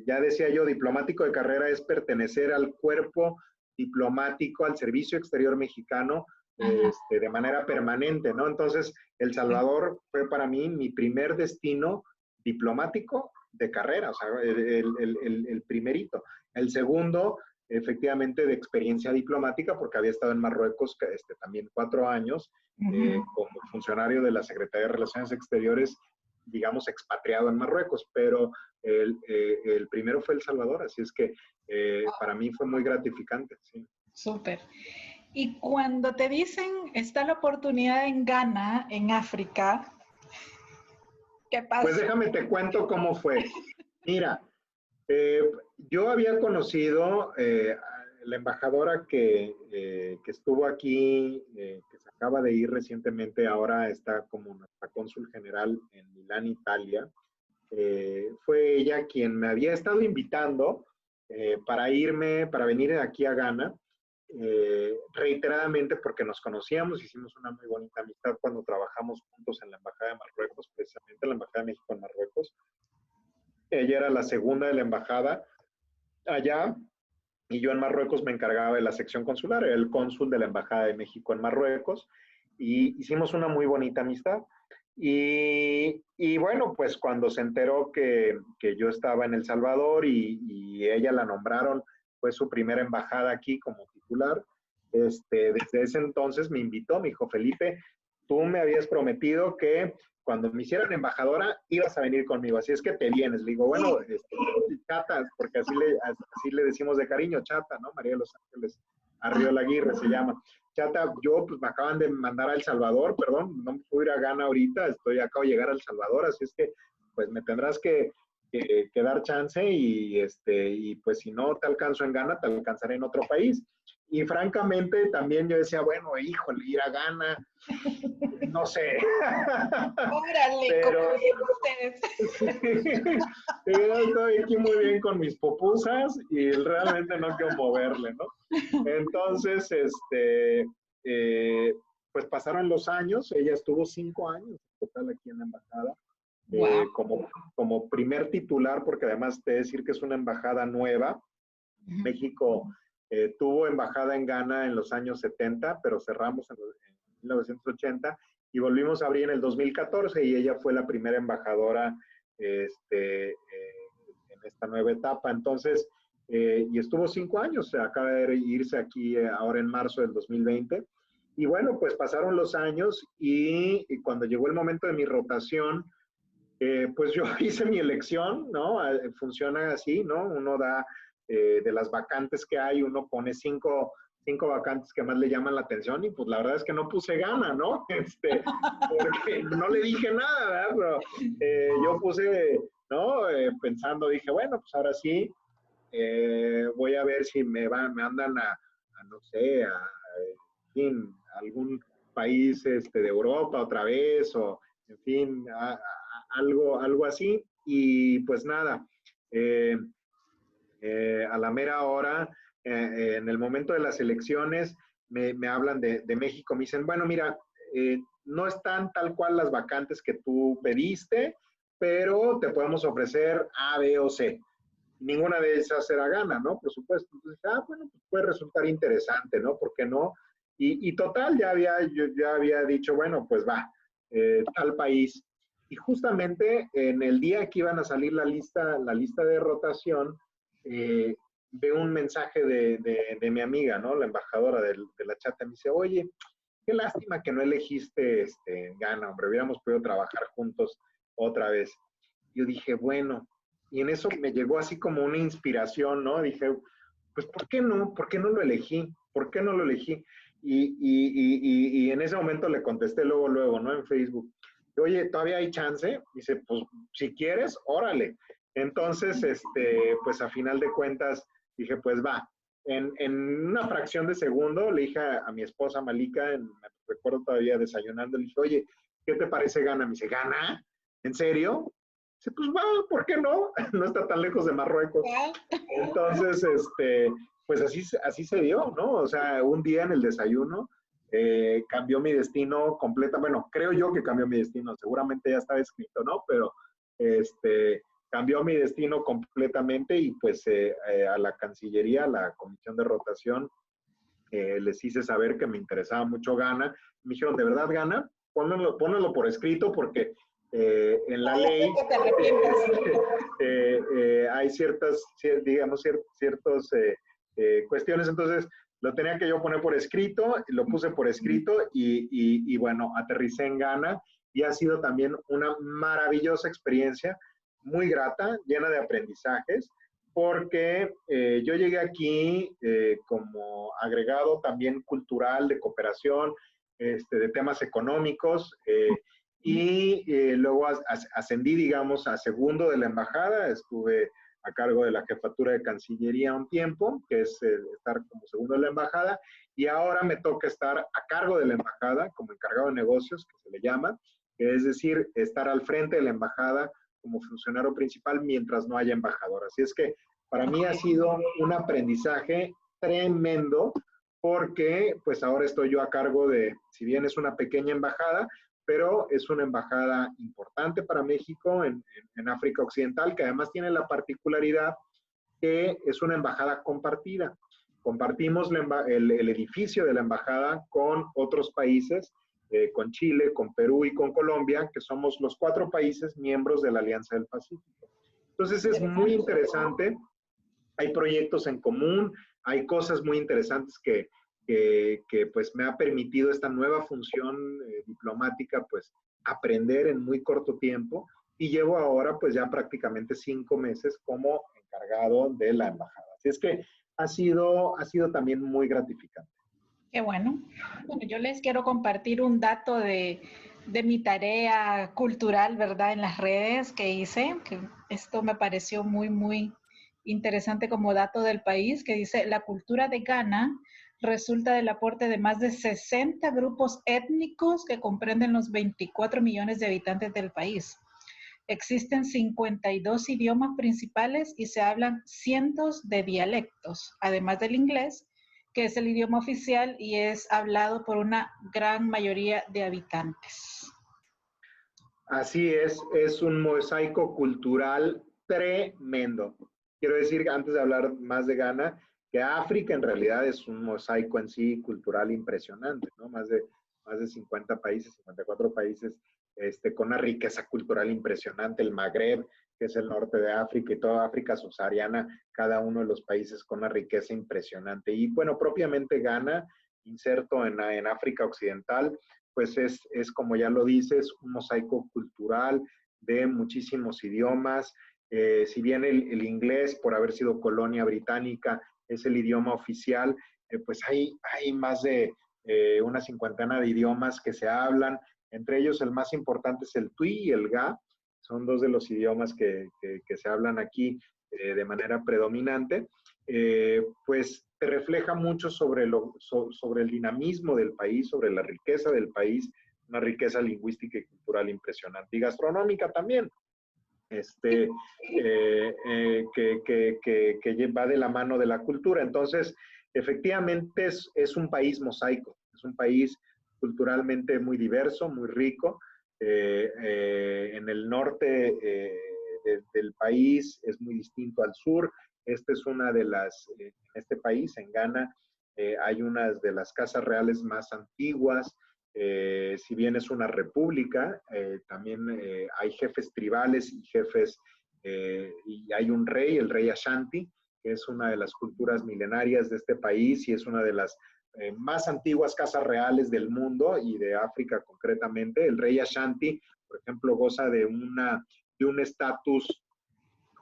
[SPEAKER 2] ya decía yo, diplomático de carrera es pertenecer al cuerpo diplomático, al servicio exterior mexicano, de manera permanente, ¿no? Entonces, El Salvador fue para mí mi primer destino diplomático de carrera, o sea, el primerito. El segundo, efectivamente, de experiencia diplomática, porque había estado en Marruecos también 4 años, como funcionario de la Secretaría de Relaciones Exteriores, digamos, expatriado en Marruecos, pero el primero fue El Salvador, así es que para mí fue muy gratificante. Sí.
[SPEAKER 1] Súper. Y cuando te dicen, está la oportunidad en Ghana, en África, ¿qué pasa?
[SPEAKER 2] Pues déjame te cuento cómo fue. Mira, yo había conocido la embajadora que estuvo aquí, que se acaba de ir recientemente, ahora está como nuestra cónsul general en Milán, Italia. Fue ella quien me había estado invitando para venir aquí a Ghana, reiteradamente porque nos conocíamos, hicimos una muy bonita amistad cuando trabajamos juntos en la Embajada de Marruecos, precisamente la Embajada de México en Marruecos. Ella era la segunda de la embajada allá y yo en Marruecos me encargaba de la sección consular, era el cónsul de la Embajada de México en Marruecos y hicimos una muy bonita amistad. Y bueno, pues cuando se enteró que yo estaba en El Salvador y ella la nombraron, fue su primera embajada aquí como titular, desde ese entonces me invitó, me dijo, Felipe, tú me habías prometido que cuando me hicieran embajadora ibas a venir conmigo, así es que te vienes. Le digo, bueno, Chata, porque así le decimos de cariño, Chata, ¿no? María de los Ángeles Arriola Aguirre se llama. Chata, yo pues me acaban de mandar a El Salvador, perdón, no me puedo ir a Ghana ahorita, acabo de llegar a El Salvador, así es que pues me tendrás que dar chance y pues si no te alcanzo en Ghana, te alcanzaré en otro país. Y francamente también yo decía, bueno, híjole, ir a Ghana, no sé.
[SPEAKER 1] Órale,
[SPEAKER 2] pero,
[SPEAKER 1] como dicen ustedes.
[SPEAKER 2] Sí, yo estoy aquí muy bien con mis popusas y realmente no quiero moverle, ¿no? Entonces, pues pasaron los años, ella estuvo 5 años en total aquí en la embajada,
[SPEAKER 1] Wow.
[SPEAKER 2] como primer titular, porque además te decir que es una embajada nueva. México tuvo embajada en Ghana en los años 70, pero cerramos en 1980 y volvimos a abrir en el 2014 y ella fue la primera embajadora en esta nueva etapa. Entonces, y estuvo 5 años, acaba de irse aquí ahora en marzo del 2020. Y bueno, pues pasaron los años y cuando llegó el momento de mi rotación, pues yo hice mi elección, ¿no? Funciona así, ¿no? Uno da de las vacantes que hay, uno pone cinco vacantes que más le llaman la atención y pues la verdad es que no puse Ghana, ¿no? Porque no le dije nada, ¿verdad? Pero yo puse, ¿no? Pensando, dije, bueno, pues ahora sí, voy a ver si me andan no sé, en fin, algún país de Europa otra vez o, en fin, algo así. Y pues nada, eh, a la mera hora, en el momento de las elecciones, me hablan de México, me dicen, bueno, mira, no están tal cual las vacantes que tú pediste, pero te podemos ofrecer A, B o C. Ninguna de esas será Ghana, ¿no? Por supuesto. Entonces, bueno, pues puede resultar interesante, ¿no? ¿Por qué no? Y total, yo ya había dicho, bueno, pues va, tal país. Y justamente en el día que iban a salir la lista de rotación, eh, veo un mensaje de mi amiga, ¿no? La embajadora de la chata, me dice, oye, qué lástima que no elegiste Ghana, hombre, hubiéramos podido trabajar juntos otra vez. Yo dije, bueno, y en eso me llegó así como una inspiración, ¿no? Dije, pues, ¿por qué no? ¿Por qué no lo elegí? ¿Por qué no lo elegí? Y en ese momento le contesté luego, ¿no? En Facebook. Oye, ¿todavía hay chance? Dice, pues, si quieres, órale. Entonces, pues a final de cuentas, dije, pues va. En una fracción de segundo le dije a mi esposa Malika, me recuerdo todavía desayunando, le dije, oye, ¿qué te parece Ghana? Me dice, ¿Ghana? ¿En serio? Dice, pues va, ¿por qué no? No está tan lejos de Marruecos. Entonces, pues así se dio, ¿no? O sea, un día en el desayuno cambió mi destino completa. Bueno, creo yo que cambió mi destino, seguramente ya estaba escrito, ¿no? Pero cambió mi destino completamente y pues a la Cancillería, a la Comisión de Rotación, les hice saber que me interesaba mucho Ghana. Me dijeron, ¿de verdad Ghana? Pónganlo por escrito porque en la ley hay ciertas, digamos, ciertas cuestiones. Entonces, lo tenía que yo poner por escrito, lo puse por escrito y bueno, aterricé en Ghana y ha sido también una maravillosa experiencia, muy grata, llena de aprendizajes porque yo llegué aquí como agregado también cultural, de cooperación, de temas económicos, y luego ascendí, digamos, a segundo de la embajada, estuve a cargo de la jefatura de Cancillería un tiempo, que es estar como segundo de la embajada, y ahora me toca estar a cargo de la embajada, como encargado de negocios, que se le llama, que es decir, estar al frente de la embajada como funcionario principal mientras no haya embajador. Así es que para mí ha sido un aprendizaje tremendo porque pues ahora estoy yo a cargo de, si bien es una pequeña embajada, pero es una embajada importante para México en África Occidental, que además tiene la particularidad que es una embajada compartida. Compartimos el edificio de la embajada con otros países, con Chile, con Perú y con Colombia, que somos los 4 países miembros de la Alianza del Pacífico. Entonces es muy interesante, hay proyectos en común, hay cosas muy interesantes que pues me ha permitido esta nueva función diplomática, pues aprender en muy corto tiempo, y llevo ahora pues ya prácticamente 5 meses como encargado de la embajada. Así es que ha sido también muy gratificante.
[SPEAKER 1] Qué bueno. Bueno, yo les quiero compartir un dato de mi tarea cultural, ¿verdad? En las redes que hice, que esto me pareció muy, muy interesante como dato del país, que dice, la cultura de Ghana resulta del aporte de más de 60 grupos étnicos que comprenden los 24 millones de habitantes del país. Existen 52 idiomas principales y se hablan cientos de dialectos, además del inglés, que es el idioma oficial y es hablado por una gran mayoría de habitantes.
[SPEAKER 2] Así es un mosaico cultural tremendo. Quiero decir, antes de hablar más de Ghana, que África en realidad es un mosaico en sí cultural impresionante, ¿no? Más de 50 países, 54 países, con una riqueza cultural impresionante. El Magreb, que es el norte de África, y toda África subsahariana, cada uno de los países con una riqueza impresionante. Y bueno, propiamente Ghana, inserto en África Occidental, pues es como ya lo dices, un mosaico cultural de muchísimos idiomas. Si bien el inglés, por haber sido colonia británica, es el idioma oficial, pues hay más de una cincuentena de idiomas que se hablan. Entre ellos, el más importante es el Twi y el Ga. Son dos de los idiomas que se hablan aquí de manera predominante. Pues te refleja mucho sobre el dinamismo del país, sobre la riqueza del país, una riqueza lingüística y cultural impresionante, y gastronómica también, que va de la mano de la cultura. Entonces, efectivamente es un país mosaico, es un país culturalmente muy diverso, muy rico. En el norte del país es muy distinto al sur. Esta es una de en este país, en Ghana, hay una de las casas reales más antiguas. Si bien es una república, también hay jefes tribales y jefes, y hay un rey, el rey Ashanti, que es una de las culturas milenarias de este país y es una de las más antiguas casas reales del mundo y de África concretamente. El rey Ashanti, por ejemplo, goza de un estatus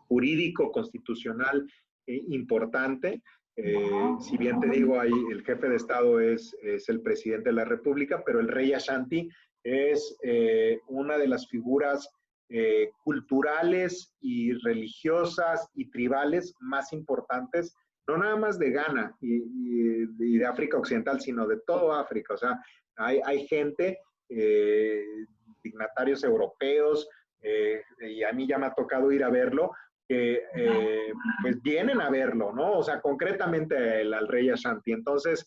[SPEAKER 2] jurídico constitucional importante. Si bien te digo, ahí el jefe de Estado es el presidente de la República, pero el rey Ashanti es una de las figuras culturales y religiosas y tribales más importantes, no nada más de Ghana y de África Occidental, sino de toda África. O sea, hay gente, dignatarios europeos, y a mí ya me ha tocado ir a verlo, que pues vienen a verlo, ¿no? O sea, concretamente al rey Ashanti. Entonces,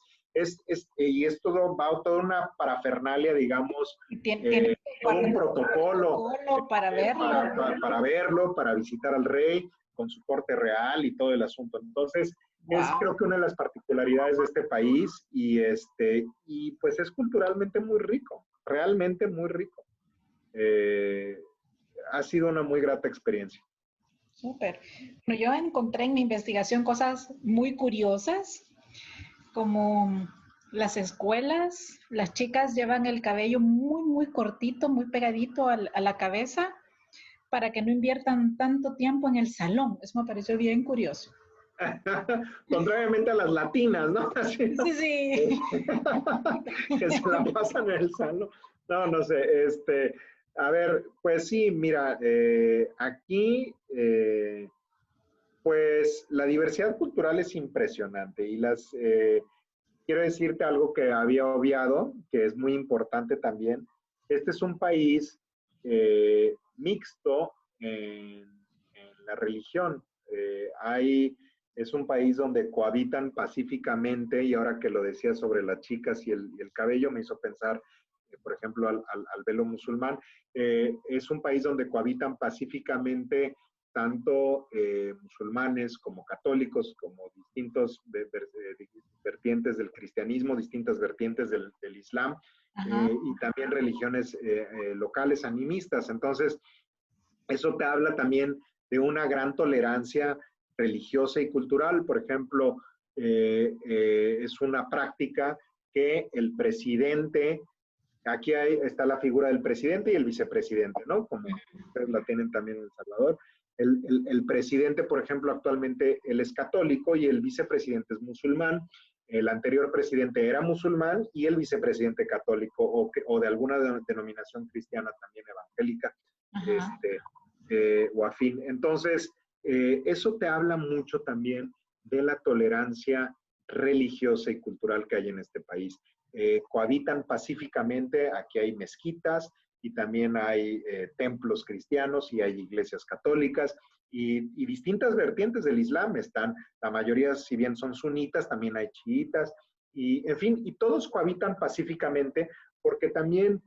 [SPEAKER 2] y es todo, va toda una parafernalia, digamos,
[SPEAKER 1] Tiene
[SPEAKER 2] todo un protocolo
[SPEAKER 1] para verlo.
[SPEAKER 2] para verlo, para visitar al rey con su corte real y todo el asunto. Entonces, es creo que una de las particularidades de este país y pues es culturalmente muy rico, realmente muy rico. Ha sido una muy grata experiencia.
[SPEAKER 1] Súper. Bueno, yo encontré en mi investigación cosas muy curiosas, como las escuelas, las chicas llevan el cabello muy, muy cortito, muy pegadito a la cabeza para que no inviertan tanto tiempo en el salón. Eso me pareció bien curioso.
[SPEAKER 2] Contrariamente a las latinas, ¿no? Así, ¿no?
[SPEAKER 1] Sí, sí.
[SPEAKER 2] Que se la pasan en el salón. No, no sé, a ver, pues sí, mira, aquí, pues la diversidad cultural es impresionante y quiero decirte algo que había obviado, que es muy importante también. Este es un país mixto en la religión. Es un país donde cohabitan pacíficamente, y ahora que lo decía sobre las chicas y el cabello, me hizo pensar, por ejemplo, al velo musulmán. Es un país donde cohabitan pacíficamente tanto musulmanes como católicos, como distintos vertientes del cristianismo, distintas vertientes del islam, y también religiones locales animistas. Entonces, eso te habla también de una gran tolerancia religiosa y cultural. Por ejemplo, es una práctica que el presidente, aquí está la figura del presidente y el vicepresidente, ¿no? Como ustedes la tienen también en El Salvador. El presidente, por ejemplo, actualmente él es católico y el vicepresidente es musulmán. El anterior presidente era musulmán y el vicepresidente católico o de alguna denominación cristiana también evangélica o afín. Entonces, eso te habla mucho también de la tolerancia religiosa y cultural que hay en este país. Cohabitan pacíficamente, aquí hay mezquitas y también hay templos cristianos y hay iglesias católicas y distintas vertientes del Islam están, la mayoría si bien son sunitas, también hay chiitas y en fin, y todos cohabitan pacíficamente porque también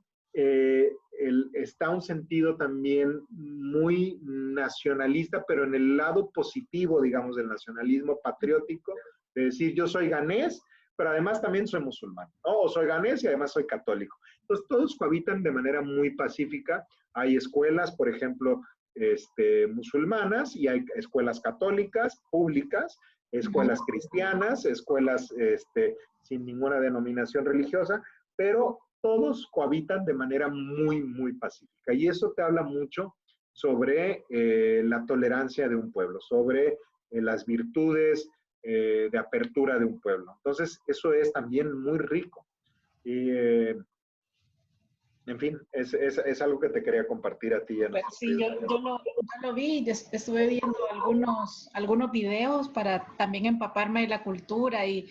[SPEAKER 2] está un sentido también muy nacionalista, pero en el lado positivo, digamos, del nacionalismo patriótico, de decir yo soy ganés, pero además también soy musulmán, ¿no? O soy ganés y además soy católico. Entonces todos cohabitan de manera muy pacífica. Hay escuelas, por ejemplo, musulmanas y hay escuelas católicas, públicas, escuelas cristianas, escuelas sin ninguna denominación religiosa, pero todos cohabitan de manera muy, muy pacífica. Y eso te habla mucho sobre la tolerancia de un pueblo, sobre las virtudes de apertura de un pueblo. Entonces, eso es también muy rico. Y, en fin, es algo que te quería compartir a ti.
[SPEAKER 1] Pues sí, yo lo vi, estuve viendo algunos videos para también empaparme de la cultura y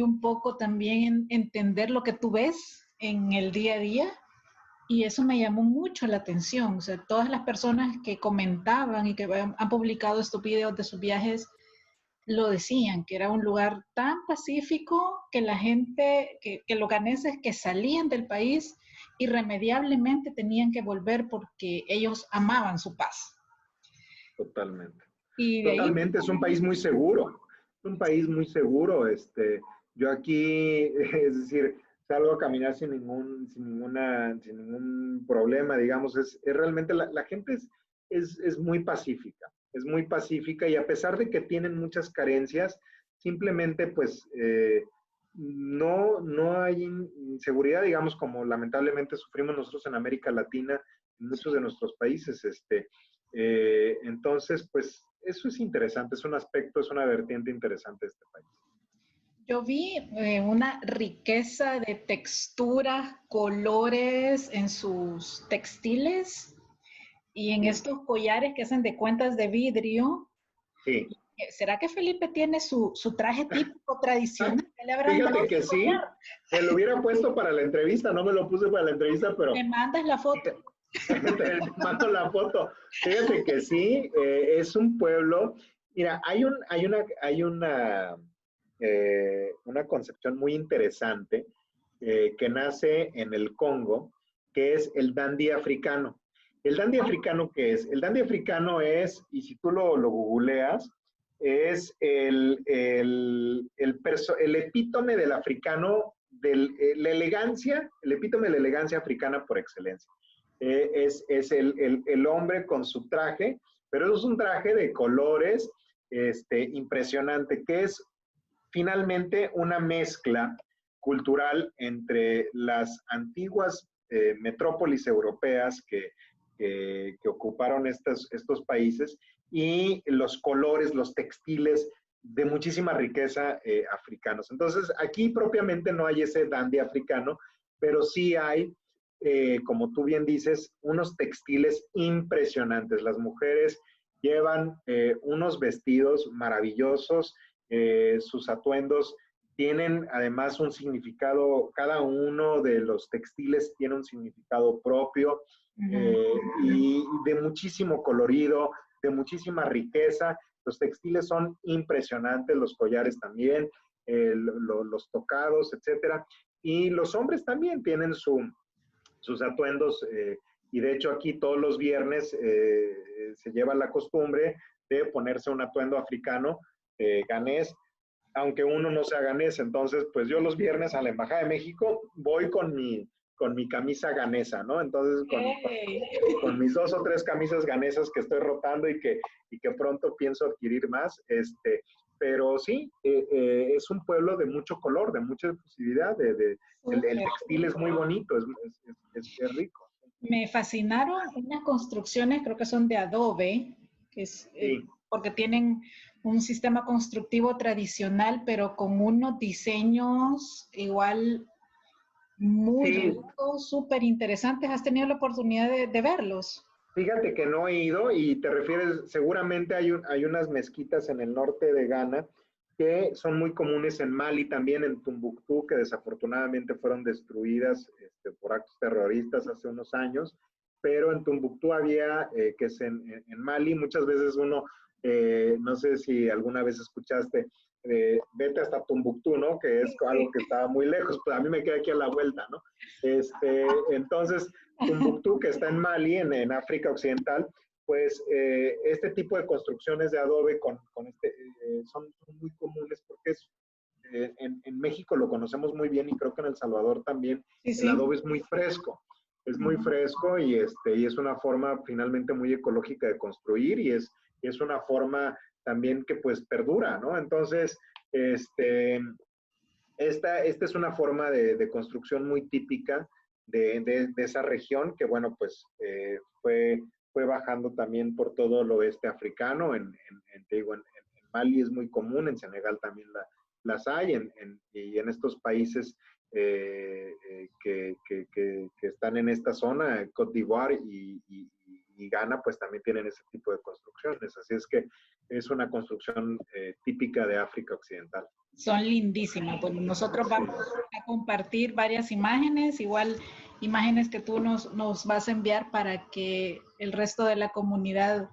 [SPEAKER 1] un poco también entender lo que tú ves en el día a día. Y eso me llamó mucho la atención. O sea, todas las personas que comentaban y que han publicado estos videos de sus viajes lo decían, que era un lugar tan pacífico que la gente, que los ganeses que salían del país irremediablemente tenían que volver porque ellos amaban su paz.
[SPEAKER 2] Totalmente.
[SPEAKER 1] Y de
[SPEAKER 2] Totalmente,
[SPEAKER 1] ahí,
[SPEAKER 2] es un país muy seguro. Es un país muy seguro. Yo aquí, es decir, salgo a caminar sin ningún problema, digamos. Es realmente la gente es muy pacífica. Es muy pacífica y a pesar de que tienen muchas carencias, simplemente pues no hay inseguridad, digamos, como lamentablemente sufrimos nosotros en América Latina, en muchos de nuestros países. Entonces, pues eso es interesante, es un aspecto, es una vertiente interesante de este país.
[SPEAKER 1] yo vi una riqueza de texturas, colores en sus textiles y en estos collares que hacen de cuentas de vidrio.
[SPEAKER 2] Sí.
[SPEAKER 1] ¿Será que Felipe tiene su traje típico tradicional? ¿Qué le habrán dado
[SPEAKER 2] Fíjate que
[SPEAKER 1] su
[SPEAKER 2] sí,
[SPEAKER 1] collar?
[SPEAKER 2] me lo hubiera puesto para la entrevista, no me lo puse para la entrevista, pero
[SPEAKER 1] Me mandas la foto.
[SPEAKER 2] te mando la foto. Fíjate que sí, es un pueblo. Mira, hay una concepción muy interesante que nace en el Congo, que es el dandy africano. ¿El dandy africano qué es? El dandy africano es, y si tú lo googleas, es el epítome del africano, la elegancia, el epítome de la elegancia africana por excelencia. Es el hombre con su traje, pero es un traje de colores impresionante, que es finalmente una mezcla cultural entre las antiguas metrópolis europeas que ocuparon estos países y los colores, los textiles de muchísima riqueza africanos. Entonces, aquí propiamente no hay ese dandy africano, pero sí hay, como tú bien dices, unos textiles impresionantes. Las mujeres llevan unos vestidos maravillosos, sus atuendos tienen además un significado, cada uno de los textiles tiene un significado propio y de muchísimo colorido, de muchísima riqueza. Los textiles son impresionantes, los collares también, los tocados, etcétera. Y los hombres también tienen sus atuendos y de hecho aquí todos los viernes se lleva la costumbre de ponerse un atuendo africano ganés, aunque uno no sea ganés. Entonces, pues yo los viernes a la Embajada de México voy con mi camisa ganesa, ¿no? Entonces, con mis 2 o 3 camisas ganesas que estoy rotando y que pronto pienso adquirir más, pero sí, es un pueblo de mucho color, de mucha posibilidad, el
[SPEAKER 1] Súper.
[SPEAKER 2] textil es muy bonito, es rico.
[SPEAKER 1] Me fascinaron unas construcciones, creo que son de adobe, que es,
[SPEAKER 2] Sí,
[SPEAKER 1] porque tienen un sistema constructivo tradicional, pero con unos diseños igual muy
[SPEAKER 2] sí,
[SPEAKER 1] ricos, súper interesantes. ¿Has tenido la oportunidad de verlos?
[SPEAKER 2] fíjate que no he ido y te refieres, seguramente hay unas mezquitas en el norte de Ghana que son muy comunes en Mali, también en Tombuctú, que desafortunadamente fueron destruidas por actos terroristas hace unos años, pero en Tombuctú había, que es en Mali, muchas veces uno, no sé si alguna vez escuchaste, vete hasta Tombuctú, ¿no? Que es
[SPEAKER 1] Sí,
[SPEAKER 2] algo
[SPEAKER 1] sí.
[SPEAKER 2] que estaba muy lejos, pues a mí me queda aquí a la vuelta, ¿no? Entonces, Tombuctú, que está en Mali, en África Occidental, pues este tipo de construcciones de adobe son muy comunes porque en México lo conocemos muy bien y creo que en El Salvador también
[SPEAKER 1] Sí,
[SPEAKER 2] el
[SPEAKER 1] sí.
[SPEAKER 2] adobe es muy fresco y es una forma finalmente muy ecológica de construir y es una forma también que pues perdura, ¿no? Entonces, este, esta es una forma de construcción muy típica de esa región que, bueno, pues fue bajando también por todo el oeste africano. Te digo, en Mali es muy común, en Senegal también las hay, y en estos países que están en esta zona, Côte d'Ivoire y Ghana, pues también tienen ese tipo de construcciones. Así es que es una construcción típica de África Occidental.
[SPEAKER 1] Son lindísimas. Bueno, nosotros
[SPEAKER 2] Sí.
[SPEAKER 1] vamos a compartir varias imágenes, igual imágenes que tú nos vas a enviar para que el resto de la comunidad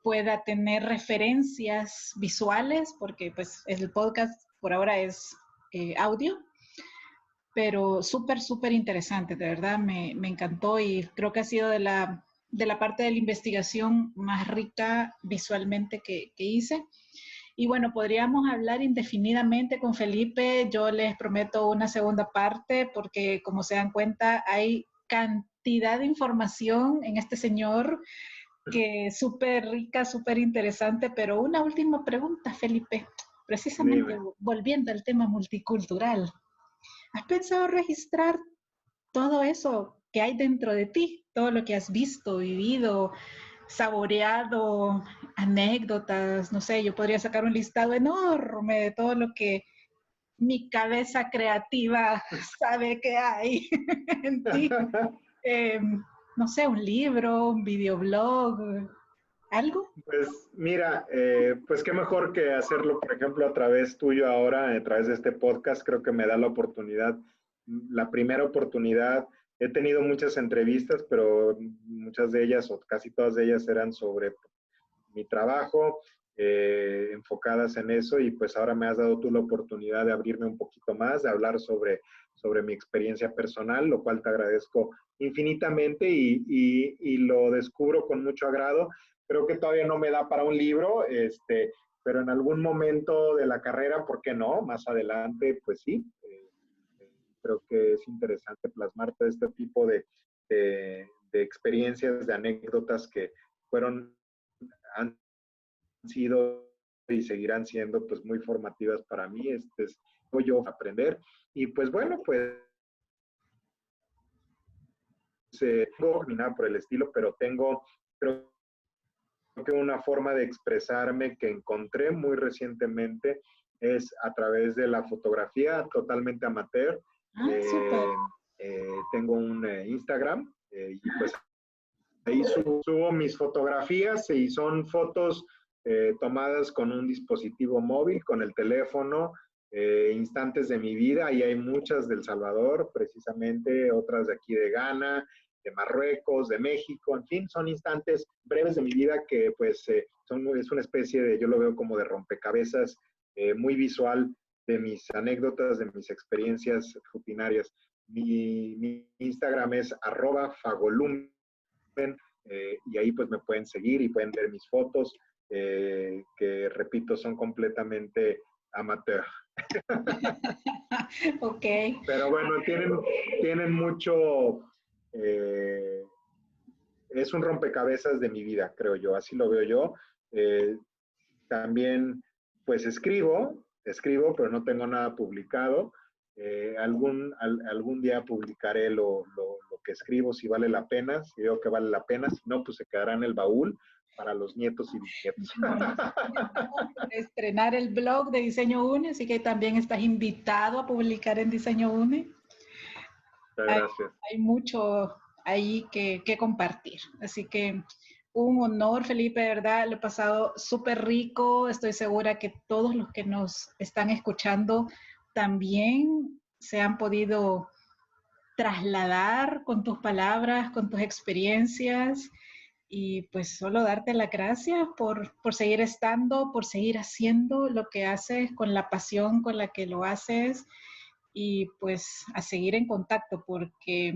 [SPEAKER 1] pueda tener referencias visuales, porque pues el podcast por ahora es audio, pero súper, súper interesante, de verdad me encantó y creo que ha sido de la parte de la investigación más rica visualmente que hice. Y bueno, podríamos hablar indefinidamente con Felipe. Yo les prometo una segunda parte porque, como se dan cuenta, hay cantidad de información en este señor que es súper rica, súper interesante. Pero una última pregunta, Felipe, precisamente
[SPEAKER 2] Dime.
[SPEAKER 1] volviendo al tema multicultural. ¿Has pensado registrar todo eso que hay dentro de ti? Todo lo que has visto, vivido, saboreado, anécdotas, no sé, yo podría sacar un listado enorme de todo lo que mi cabeza creativa sabe que hay en ti. Eh, no sé, un libro, un videoblog, algo.
[SPEAKER 2] Pues mira, pues qué mejor que hacerlo, por ejemplo, a través tuyo ahora, a través de este podcast, creo que me da la oportunidad, la primera oportunidad. He tenido muchas entrevistas, pero muchas de ellas, o casi todas de ellas, eran sobre mi trabajo, enfocadas en eso, y pues ahora me has dado tú la oportunidad de abrirme un poquito más, de hablar sobre mi experiencia personal, lo cual te agradezco infinitamente y lo descubro con mucho agrado. Creo que todavía no me da para un libro, pero en algún momento de la carrera, ¿por qué no? Más adelante, pues sí. Creo que es interesante plasmar todo este tipo de experiencias, de anécdotas que fueron, han sido y seguirán siendo pues muy formativas para mí. Es yo aprender. Y pues bueno, pues no ni nada por el estilo, pero creo que una forma de expresarme que encontré muy recientemente es a través de la fotografía totalmente amateur.
[SPEAKER 1] Ah, súper.
[SPEAKER 2] Tengo un Instagram y pues ahí subo mis fotografías y son fotos tomadas con un dispositivo móvil, con el teléfono, instantes de mi vida, y hay muchas del Salvador, precisamente, otras de aquí de Ghana, de Marruecos, de México, en fin, son instantes breves de mi vida que pues es una especie de, yo lo veo como de rompecabezas muy visual de mis anécdotas, de mis experiencias rutinarias. Mi Instagram es @fagolumen, y ahí pues me pueden seguir y pueden ver mis fotos, que repito, son completamente amateur.
[SPEAKER 1] Ok.
[SPEAKER 2] Pero bueno, tienen mucho, eh, es un rompecabezas de mi vida, creo yo, así lo veo yo. También pues escribo, pero no tengo nada publicado. Algún día publicaré lo que escribo, si vale la pena, si veo que vale la pena, si no, pues se quedará en el baúl para los nietos y bisnietos.
[SPEAKER 1] Estrenar el blog de Diseño UNE, así que también estás invitado a publicar en Diseño UNE.
[SPEAKER 2] Muchas gracias.
[SPEAKER 1] Hay mucho ahí que compartir, así que un honor, Felipe, de verdad, lo he pasado súper rico. Estoy segura que todos los que nos están escuchando también se han podido trasladar con tus palabras, con tus experiencias. Y pues solo darte las gracias por seguir estando, por seguir haciendo lo que haces con la pasión con la que lo haces. Y pues a seguir en contacto porque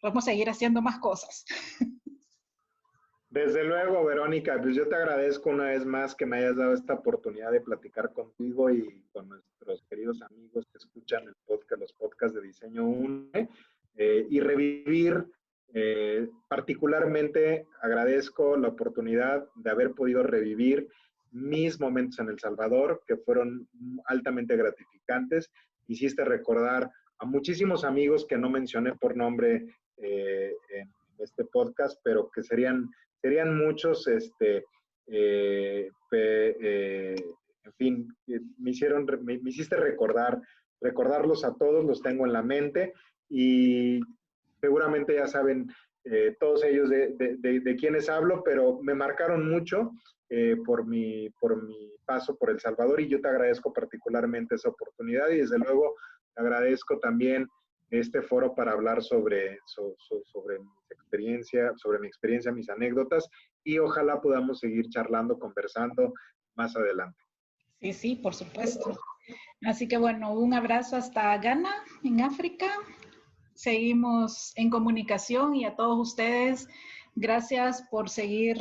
[SPEAKER 1] vamos a seguir haciendo más cosas.
[SPEAKER 2] Desde luego, Verónica, pues yo te agradezco una vez más que me hayas dado esta oportunidad de platicar contigo y con nuestros queridos amigos que escuchan el podcast, los podcasts de Diseño UNE, y revivir, particularmente agradezco la oportunidad de haber podido revivir mis momentos en El Salvador, que fueron altamente gratificantes. Hiciste recordar a muchísimos amigos que no mencioné por nombre en este podcast, pero que serían muchos, en fin, me hiciste recordarlos a todos, los tengo en la mente y seguramente ya saben todos ellos de quiénes hablo, pero me marcaron mucho por mi paso por El Salvador y yo te agradezco particularmente esa oportunidad y desde luego te agradezco también este foro para hablar sobre mi experiencia, mis anécdotas y ojalá podamos seguir charlando, conversando más adelante.
[SPEAKER 1] Sí, sí, por supuesto. Así que bueno, un abrazo hasta Ghana, en África. Seguimos en comunicación y a todos ustedes, gracias por seguir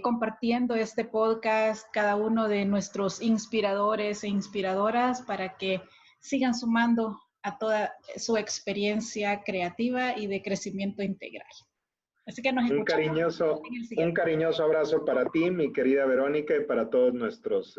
[SPEAKER 1] compartiendo este podcast, cada uno de nuestros inspiradores e inspiradoras para que sigan sumando a toda su experiencia creativa y de crecimiento integral. Así que nos escuchamos
[SPEAKER 2] un cariñoso abrazo para ti, mi querida Verónica, y para todos nuestros